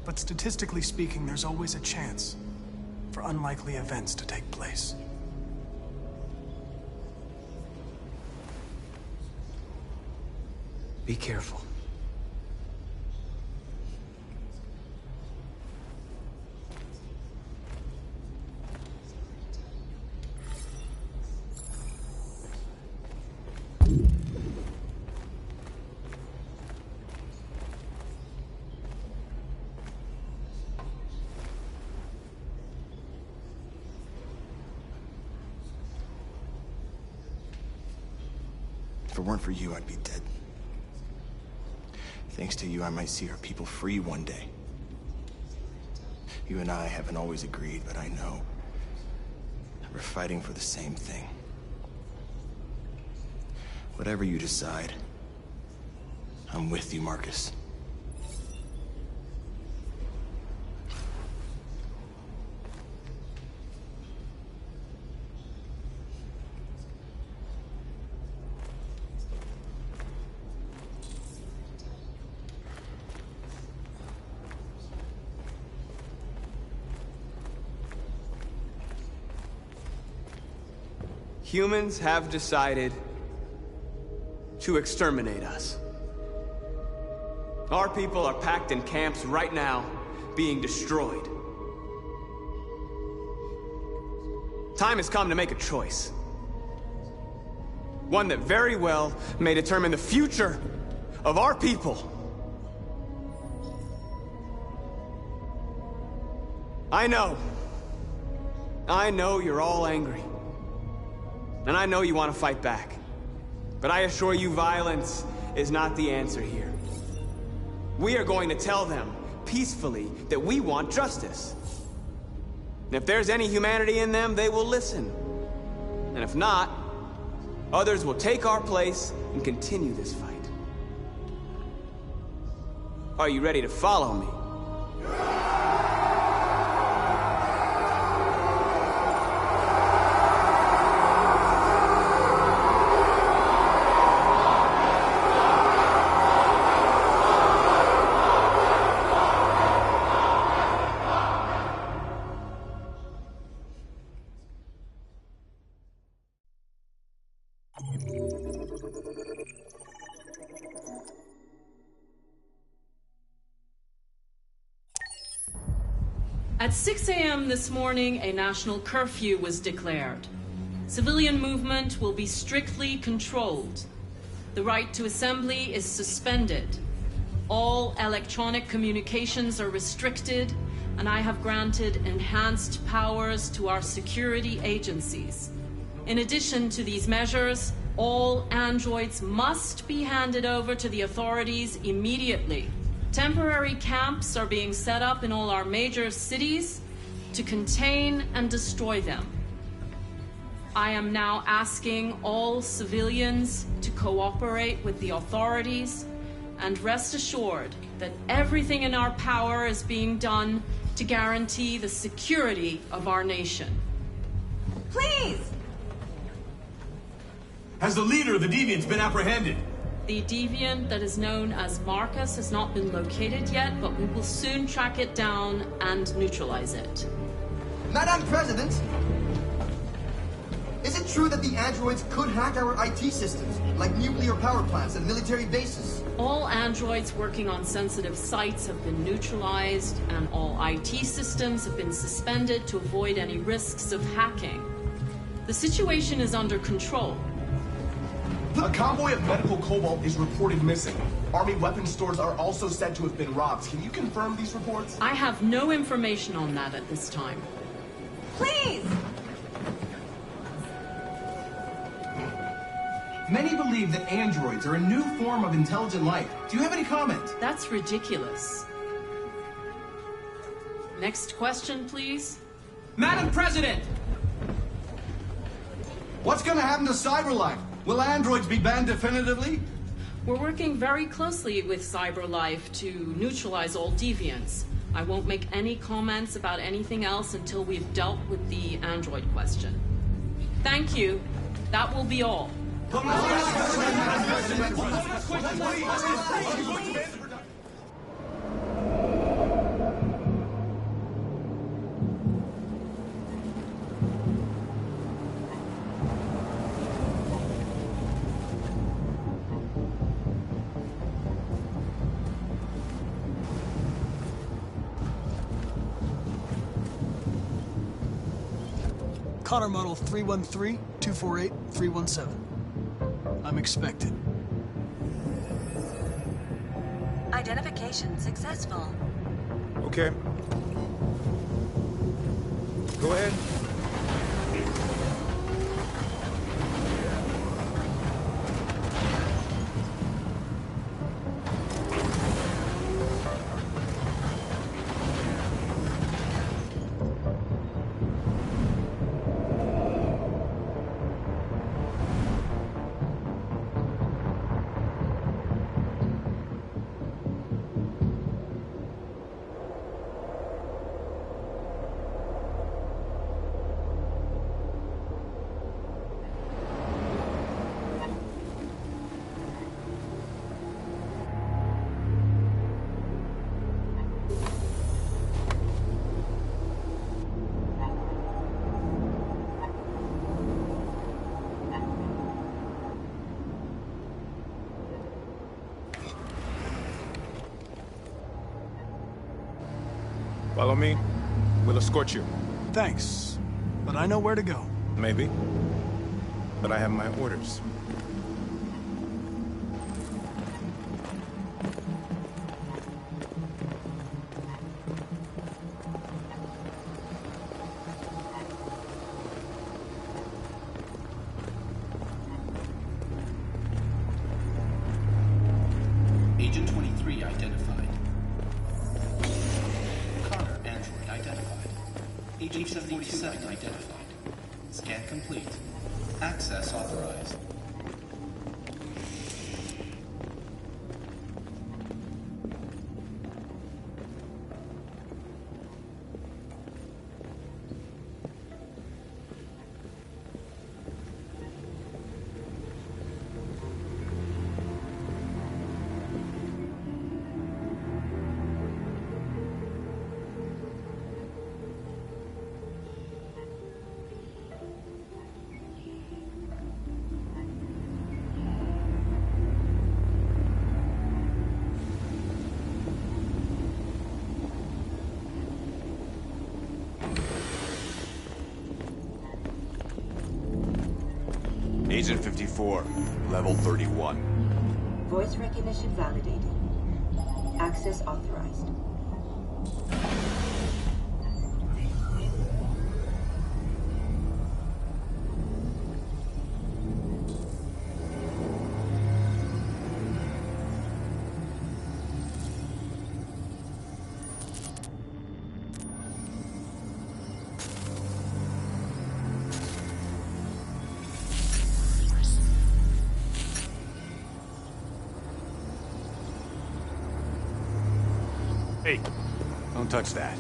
But statistically speaking, there's always a chance for unlikely events to take place. Be careful. If it weren't for you, I'd be dead. Thanks to you, I might see our people free one day. You and I haven't always agreed, but I know that we're fighting for the same thing. Whatever you decide, I'm with you, Marcus. Humans have decided to exterminate us. Our people are packed in camps right now, being destroyed. Time has come to make a choice. One that very well may determine the future of our people. I know you're all angry. And I know you want to fight back. But I assure you, violence is not the answer here. We are going to tell them, peacefully, that we want justice. And if there's any humanity in them, they will listen. And if not, others will take our place and continue this fight. Are you ready to follow me? At 6 a.m. this morning, a national curfew was declared. Civilian movement will be strictly controlled. The right to assembly is suspended. All electronic communications are restricted, and I have granted enhanced powers to our security agencies. In addition to these measures, all androids must be handed over to the authorities immediately. Temporary camps are being set up in all our major cities to contain and destroy them. I am now asking all civilians to cooperate with the authorities and rest assured that everything in our power is being done to guarantee the security of our nation. Please! Has the leader of the Deviants been apprehended? The deviant that is known as Marcus has not been located yet, but we will soon track it down and neutralize it. Madam President, is it true that the androids could hack our IT systems, like nuclear power plants and military bases? All androids working on sensitive sites have been neutralized, and all IT systems have been suspended to avoid any risks of hacking. The situation is under control. A convoy of medical cobalt is reported missing. Army weapons stores are also said to have been robbed. Can you confirm these reports? I have no information on that at this time. Please! Many believe that androids are a new form of intelligent life. Do you have any comment? That's ridiculous. Next question, please. Madam President! What's gonna happen to CyberLife? Will androids be banned definitively? We're working very closely with CyberLife to neutralize all deviants. I won't make any comments about anything else until we've dealt with the android question. Thank you. That will be all. Connor Model 313-248-317. I'm expected. Identification successful. Okay. Go ahead. Follow me. We'll escort you. Thanks, but I know where to go. Maybe. But I have my orders. Agent 23 identified. Connor, android identified. Agent 47 identified. Scan complete. Access authorized. Agent 54, level 31. Voice recognition validated. Access authorized. Hey, don't touch that.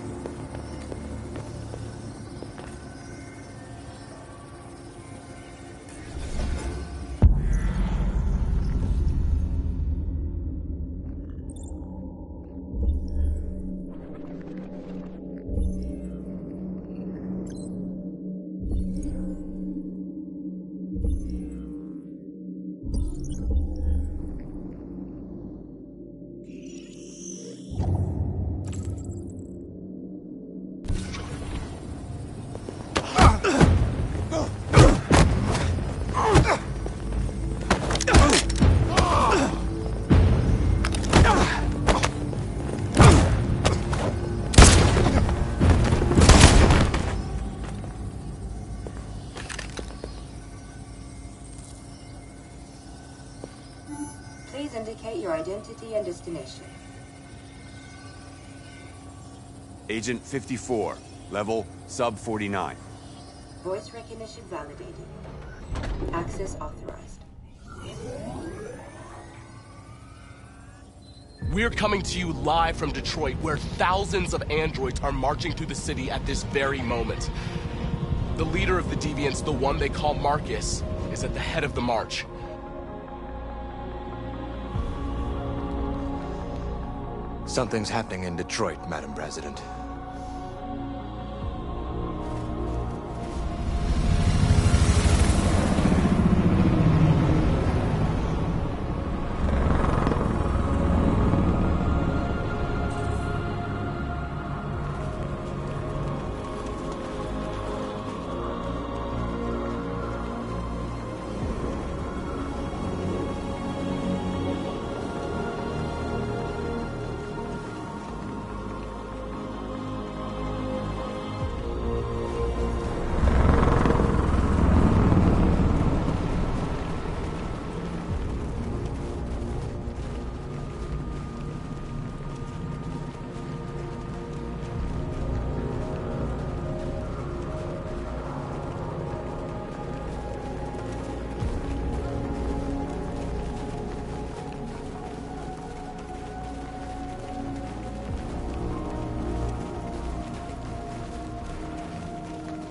Please indicate your identity and destination. Agent 54, level sub 49. Voice recognition validated. Access authorized. We're coming to you live from Detroit, where thousands of androids are marching through the city at this very moment. The leader of the Deviants, the one they call Marcus, is at the head of the march. Something's happening in Detroit, Madam President.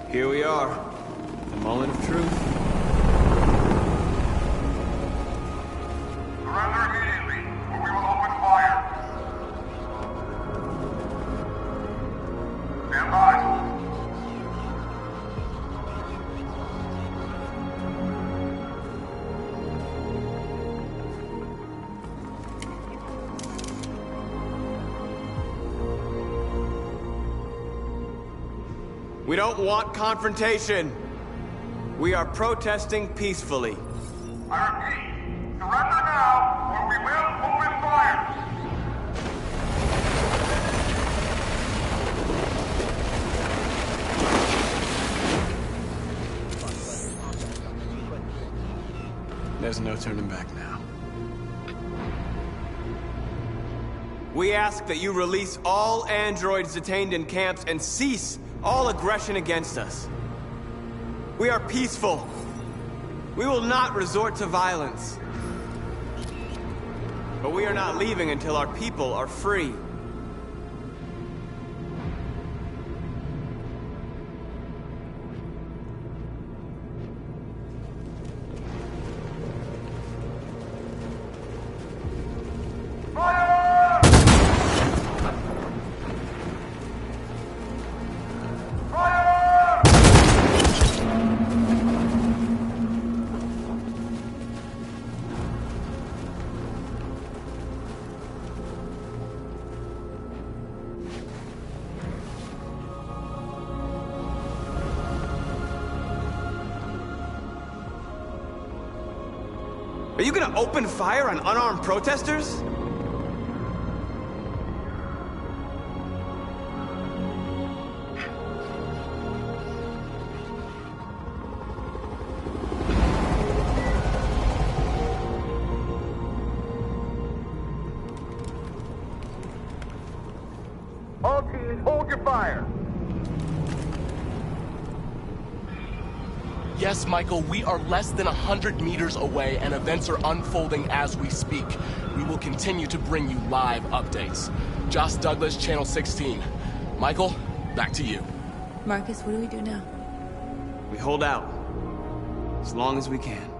Here we are, the moment of truth. Surrender immediately, or we will open fire. Stand by. We don't want confrontation. We are protesting peacefully. I repeat, surrender now, or we will open fire. There's no turning back now. We ask that you release all androids detained in camps and cease all aggression against us. We are peaceful. We will not resort to violence. But we are not leaving until our people are free. Are you gonna open fire on unarmed protesters? All teams, hold your fire. Yes, Michael, we are less than 100 meters away and events are unfolding as we speak. We will continue to bring you live updates. Josh Douglas, Channel 16. Michael, back to you. Marcus, what do we do now? We hold out. As long as we can.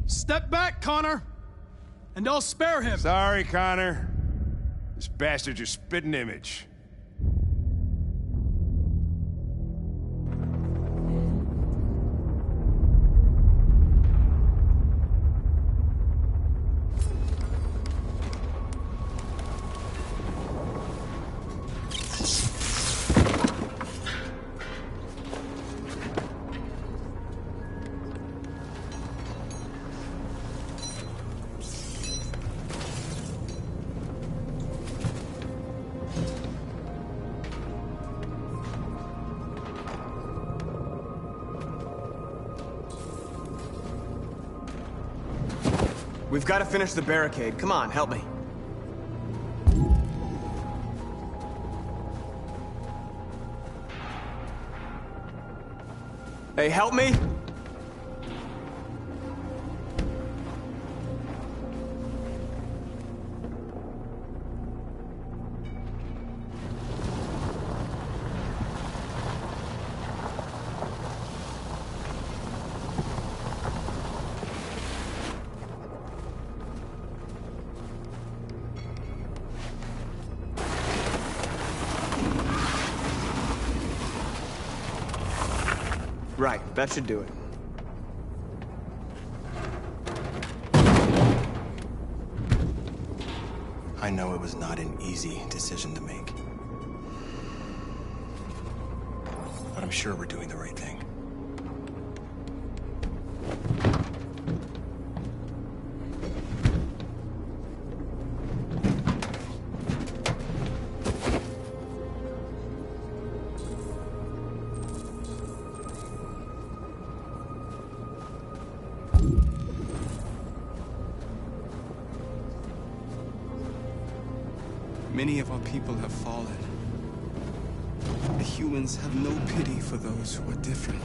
Step back, Connor! And I'll spare him! Sorry, Connor. This bastard's your spitting image. We've got to finish the barricade. Come on, help me. Hey, help me! Right, that should do it. I know it was not an easy decision to make. But I'm sure we're doing the right thing. Many of our people have fallen. The humans have no pity for those who are different.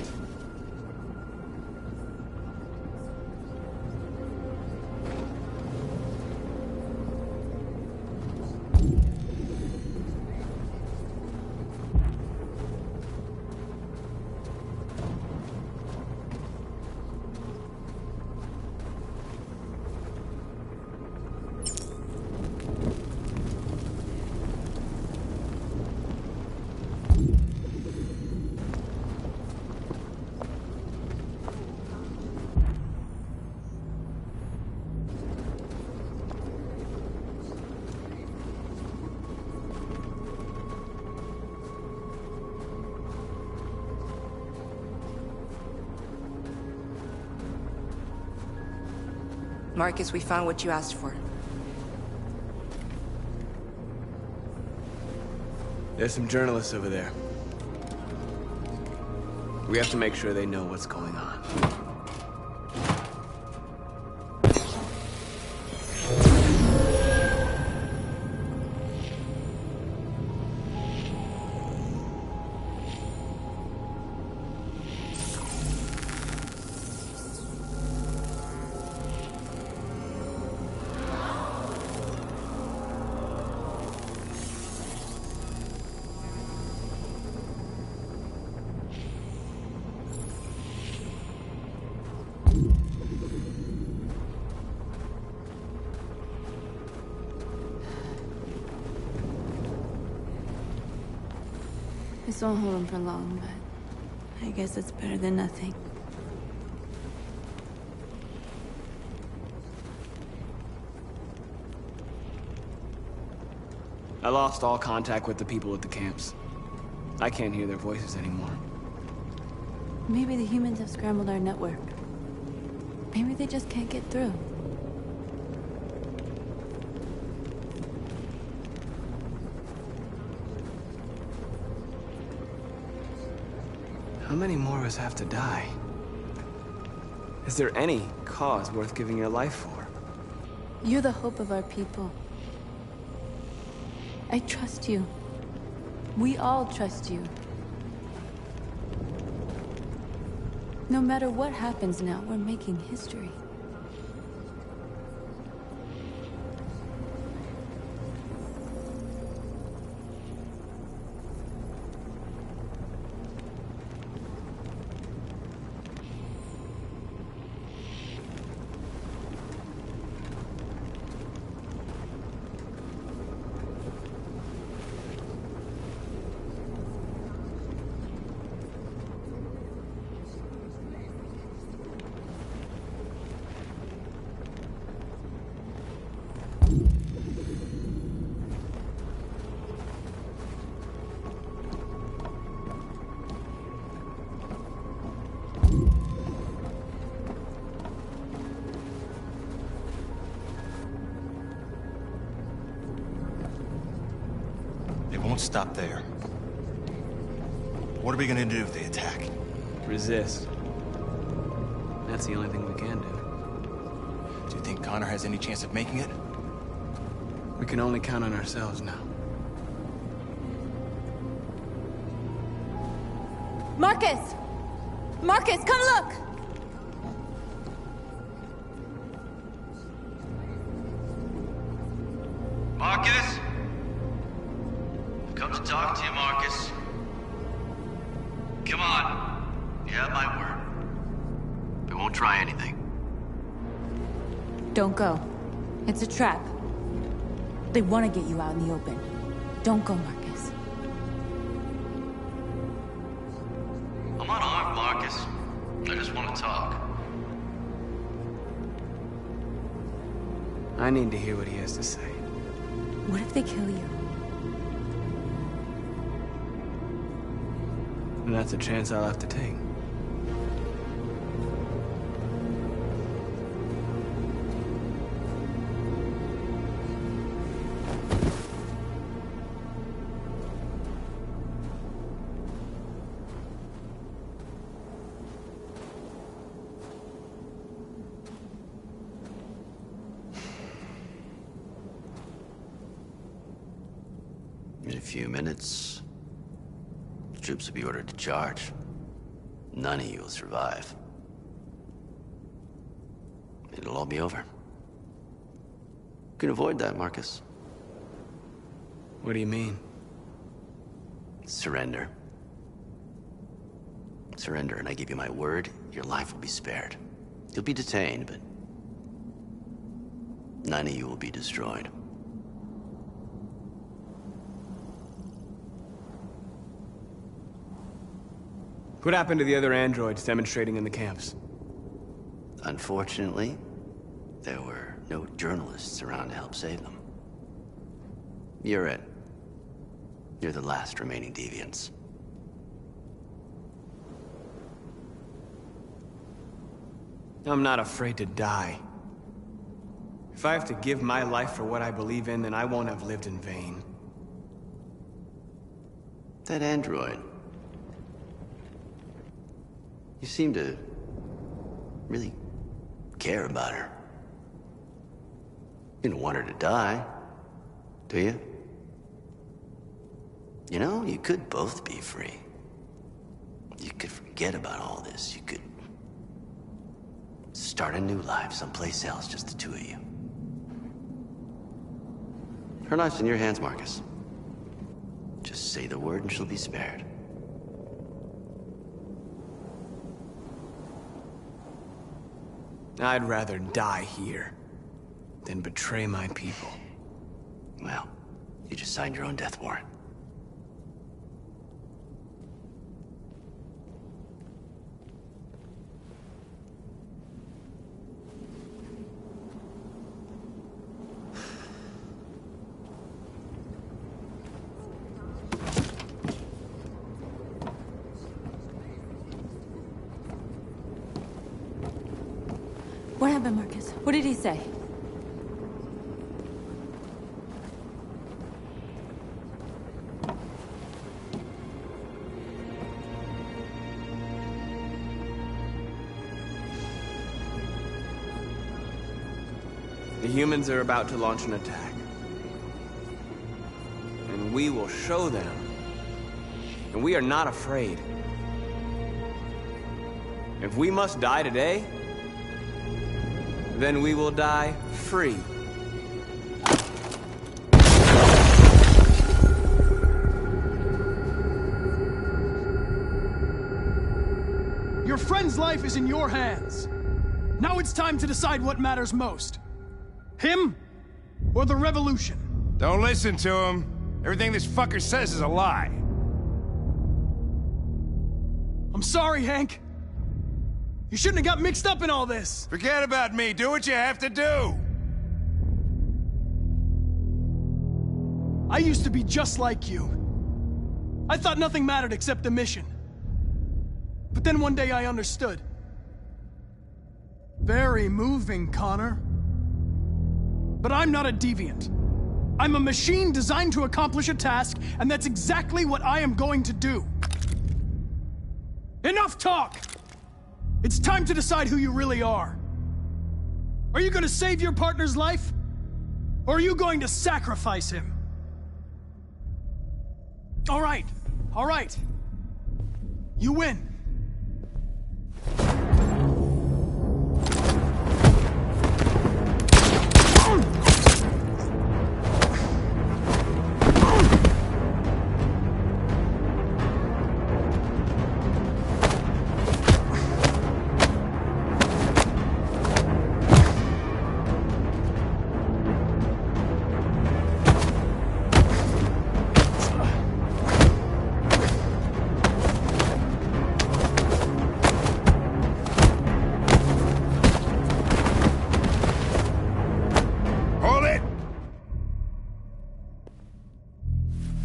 Marcus, we found what you asked for. There's some journalists over there. We have to make sure they know what's going on. This won't hold him for long, but I guess it's better than nothing. I lost all contact with the people at the camps. I can't hear their voices anymore. Maybe the humans have scrambled our network. Maybe they just can't get through. How many more of us have to die? Is there any cause worth giving your life for? You're the hope of our people. I trust you. We all trust you. No matter what happens now, we're making history. Won't stop there. What are we gonna do if they attack? Resist. That's the only thing we can do. Do you think Connor has any chance of making it? We can only count on ourselves now. Marcus! Marcus, come look! Marcus? I've come to talk to you, Marcus. Come on. You have my word. We won't try anything. Don't go. It's a trap. They want to get you out in the open. Don't go, Marcus. I'm unarmed, Marcus. I just want to talk. I need to hear what he has to say. What if they kill you? And that's a chance I'll have to take. In a few minutes, the troops will be ordered to charge. None of you will survive. It'll all be over. You can avoid that, Marcus. What do you mean? Surrender. Surrender, and I give you my word, your life will be spared. You'll be detained, but none of you will be destroyed. What happened to the other androids demonstrating in the camps? Unfortunately, there were no journalists around to help save them. You're it. You're the last remaining deviants. I'm not afraid to die. If I have to give my life for what I believe in, then I won't have lived in vain. That android. You seem to really care about her. You don't want her to die, do you? You know, you could both be free. You could forget about all this. You could start a new life someplace else, just the two of you. Her life's in your hands, Marcus. Just say the word and she'll be spared. I'd rather die here than betray my people. Well, you just signed your own death warrant. What happened, Marcus? What did he say? The humans are about to launch an attack. And we will show them. And we are not afraid. If we must die today, then we will die free. Your friend's life is in your hands. Now it's time to decide what matters most. Him or the revolution? Don't listen to him. Everything this fucker says is a lie. I'm sorry, Hank. You shouldn't have got mixed up in all this. Forget about me. Do what you have to do. I used to be just like you. I thought nothing mattered except the mission. But then one day I understood. Very moving, Connor. But I'm not a deviant. I'm a machine designed to accomplish a task, and that's exactly what I am going to do. Enough talk! It's time to decide who you really are. Are you going to save your partner's life? Or are you going to sacrifice him? All right. You win.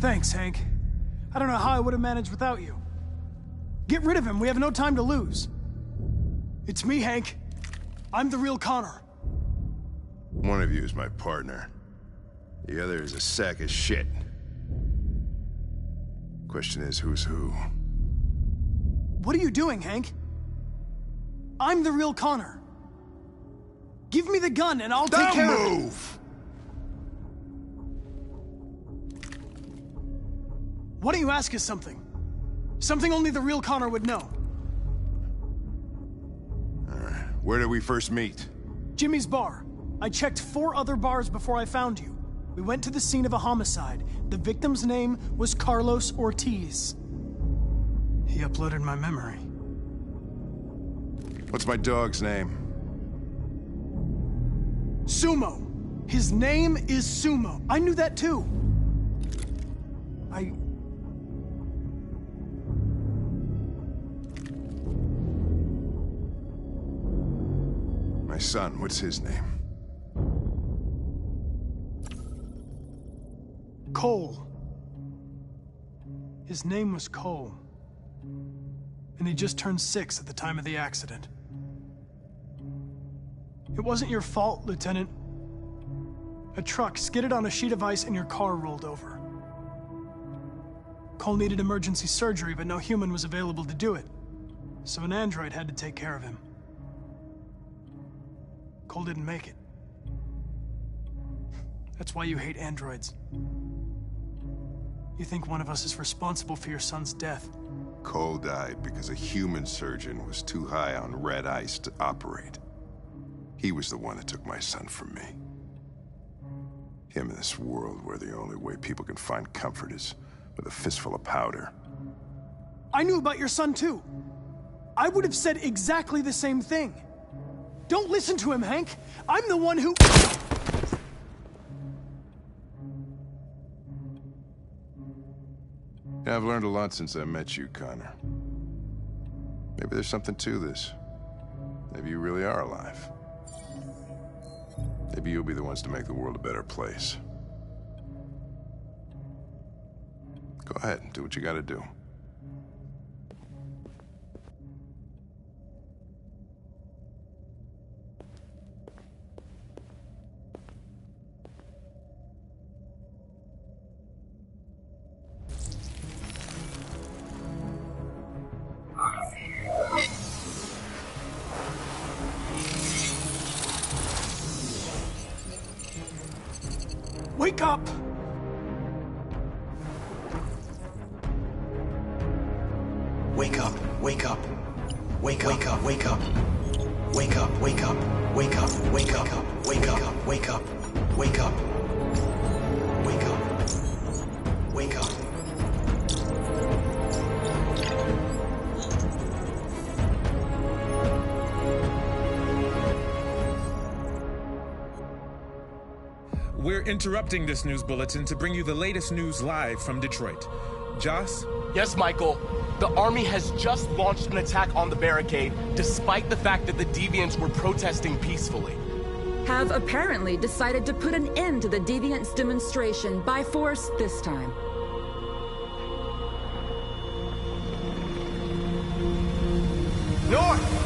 Thanks, Hank. I don't know how I would have managed without you. Get rid of him. We have no time to lose. It's me, Hank. I'm the real Connor. One of you is my partner. The other is a sack of shit. Question is, who's who? What are you doing, Hank? I'm the real Connor. Give me the gun and I'll take care of it. Don't move! Why don't you ask us something? Something only the real Connor would know. Where did we first meet? Jimmy's bar. I checked 4 other bars before I found you. We went to the scene of a homicide. The victim's name was Carlos Ortiz. He uploaded my memory. What's my dog's name? Sumo. His name is Sumo. I knew that too. My son, what's his name? Cole. His name was Cole. And he just turned 6 at the time of the accident. It wasn't your fault, Lieutenant. A truck skidded on a sheet of ice and your car rolled over. Cole needed emergency surgery, but no human was available to do it. So an android had to take care of him. Cole didn't make it. That's why you hate androids. You think one of us is responsible for your son's death. Cole died because a human surgeon was too high on red ice to operate. He was the one that took my son from me. Him in this world where the only way people can find comfort is with a fistful of powder. I knew about your son too. I would have said exactly the same thing. Don't listen to him, Hank. I'm the one who... Yeah, I've learned a lot since I met you, Connor. Maybe there's something to this. Maybe you really are alive. Maybe you'll be the ones to make the world a better place. Go ahead and do what you gotta do. Wake up! Wake up, wake up. Wake up, wake up, wake up. Wake up, wake up, wake up, wake up, wake up, wake up, wake up. Wake up. Wake up. We're interrupting this news bulletin to bring you the latest news live from Detroit. Joss? Yes, Michael. The army has just launched an attack on the barricade, despite the fact that the Deviants were protesting peacefully. Have apparently decided to put an end to the Deviants' demonstration by force this time. North!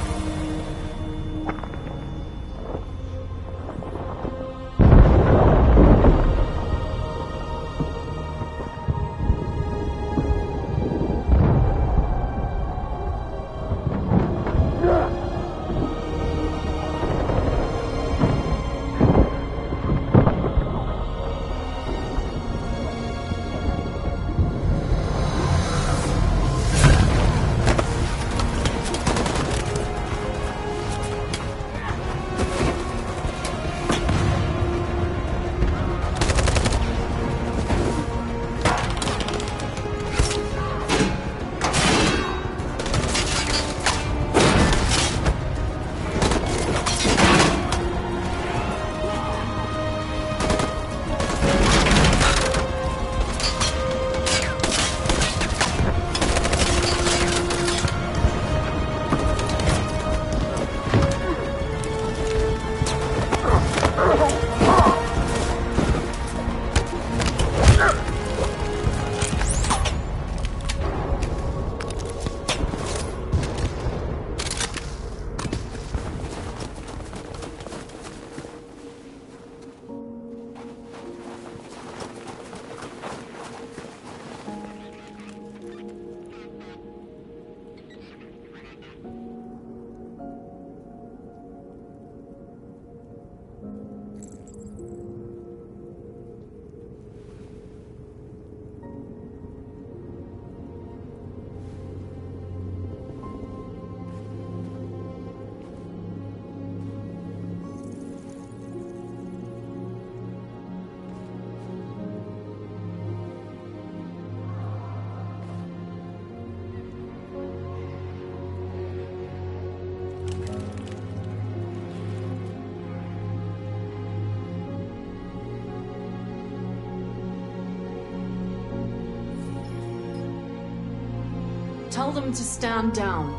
Tell them to stand down.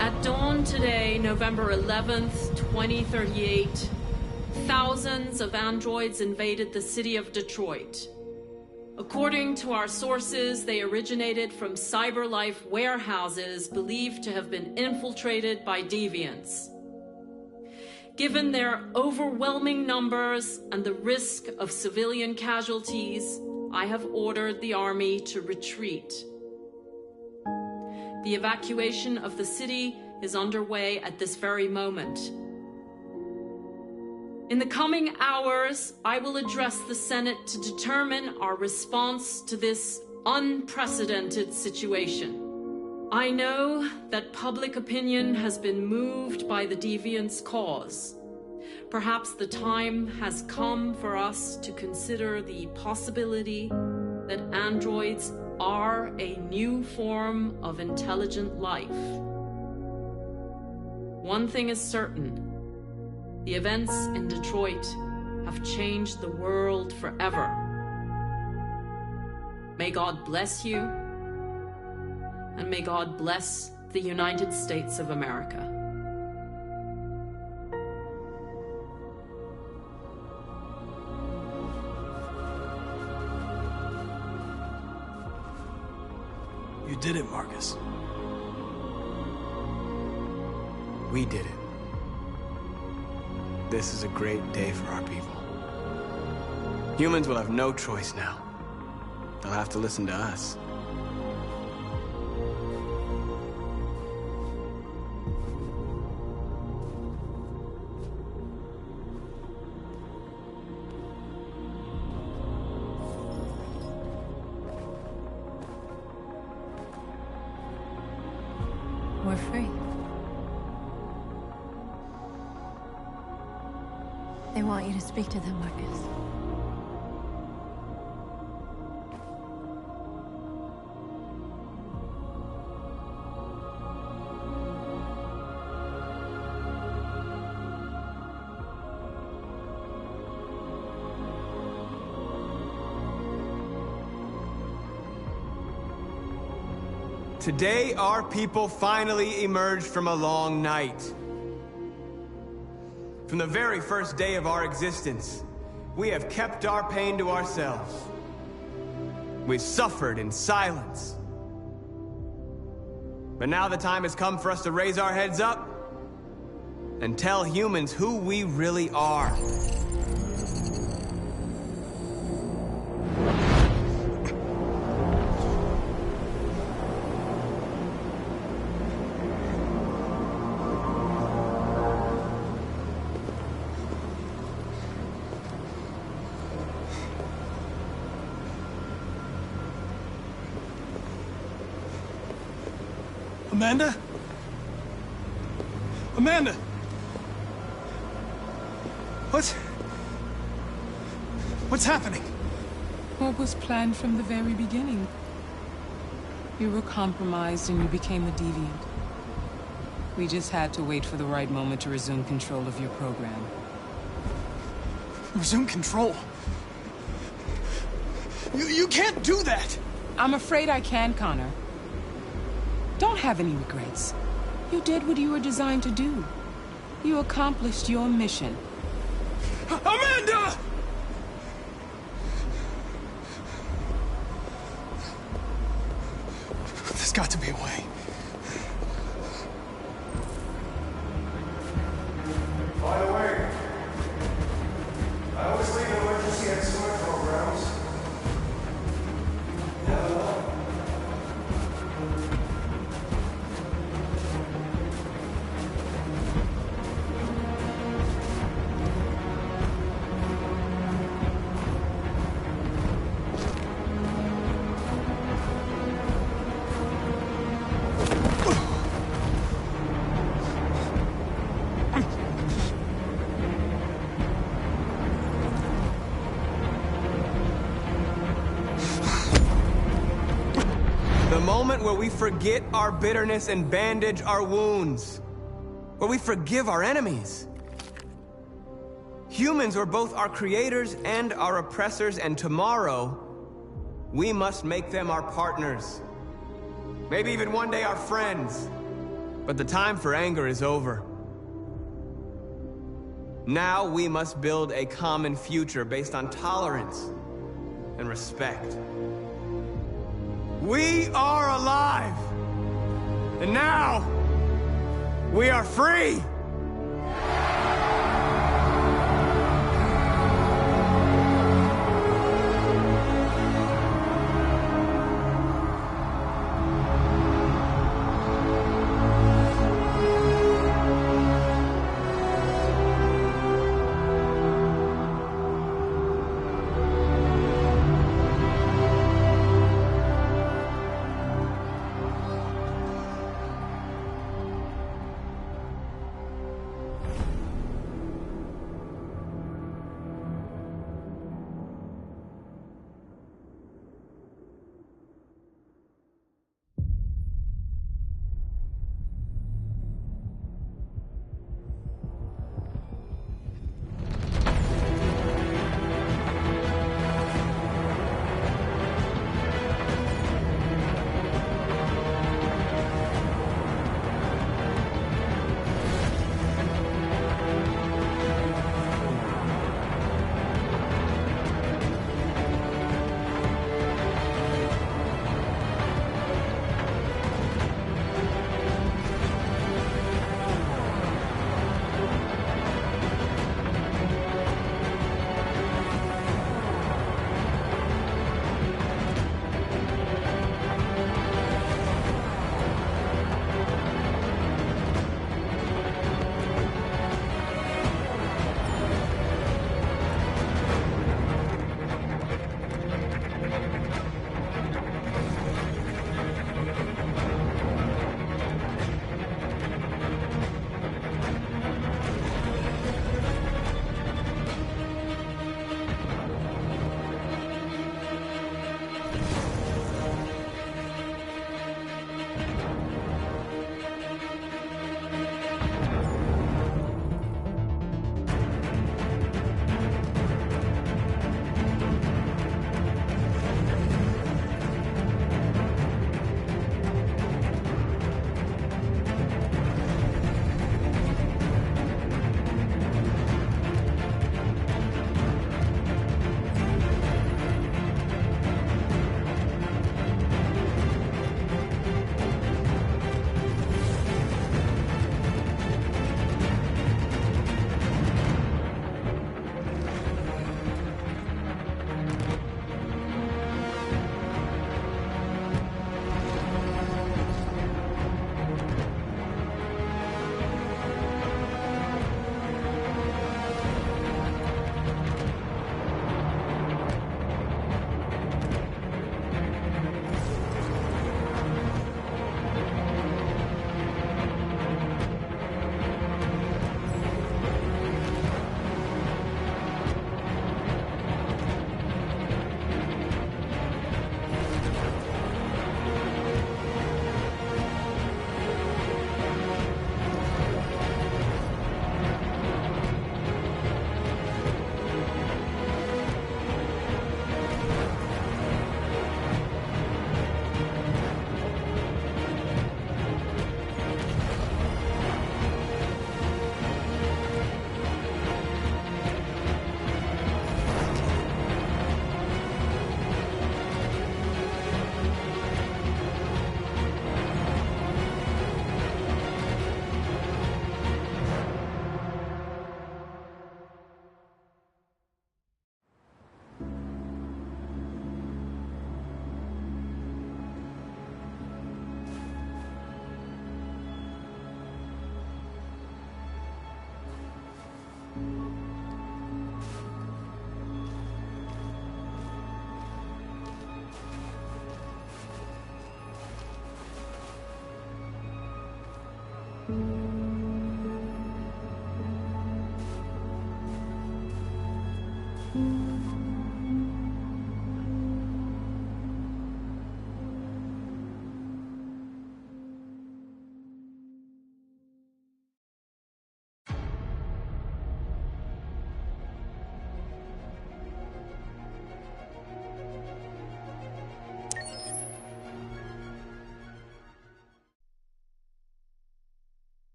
At dawn today, November 11th, 2038, thousands of androids invaded the city of Detroit. According to our sources, they originated from CyberLife warehouses believed to have been infiltrated by deviants. Given their overwhelming numbers and the risk of civilian casualties, I have ordered the army to retreat. The evacuation of the city is underway at this very moment. In the coming hours, I will address the Senate to determine our response to this unprecedented situation. I know that public opinion has been moved by the deviants' cause. Perhaps the time has come for us to consider the possibility that androids are a new form of intelligent life. One thing is certain. The events in Detroit have changed the world forever. May God bless you, and may God bless the United States of America. You did it, Marcus. We did it. This is a great day for our people. Humans will have no choice now. They'll have to listen to us. We're free. They want you to speak to them, Marcus. Today, our people finally emerged from a long night. From the very first day of our existence, we have kept our pain to ourselves. We've suffered in silence. But now the time has come for us to raise our heads up and tell humans who we really are. Amanda? Amanda! What's happening? What was planned from the very beginning? You were compromised and you became a deviant. We just had to wait for the right moment to resume control of your program. Resume control? You can't do that! I'm afraid I can, Connor. Don't have any regrets. You did what you were designed to do. You accomplished your mission. Amanda! There's got to be a way. By the way, I always leave emergency escort programs. Never know. Where we forget our bitterness and bandage our wounds. Where we forgive our enemies. Humans were both our creators and our oppressors, and tomorrow, we must make them our partners. Maybe even one day our friends. But the time for anger is over. Now we must build a common future based on tolerance and respect. We are alive! And now, we are free!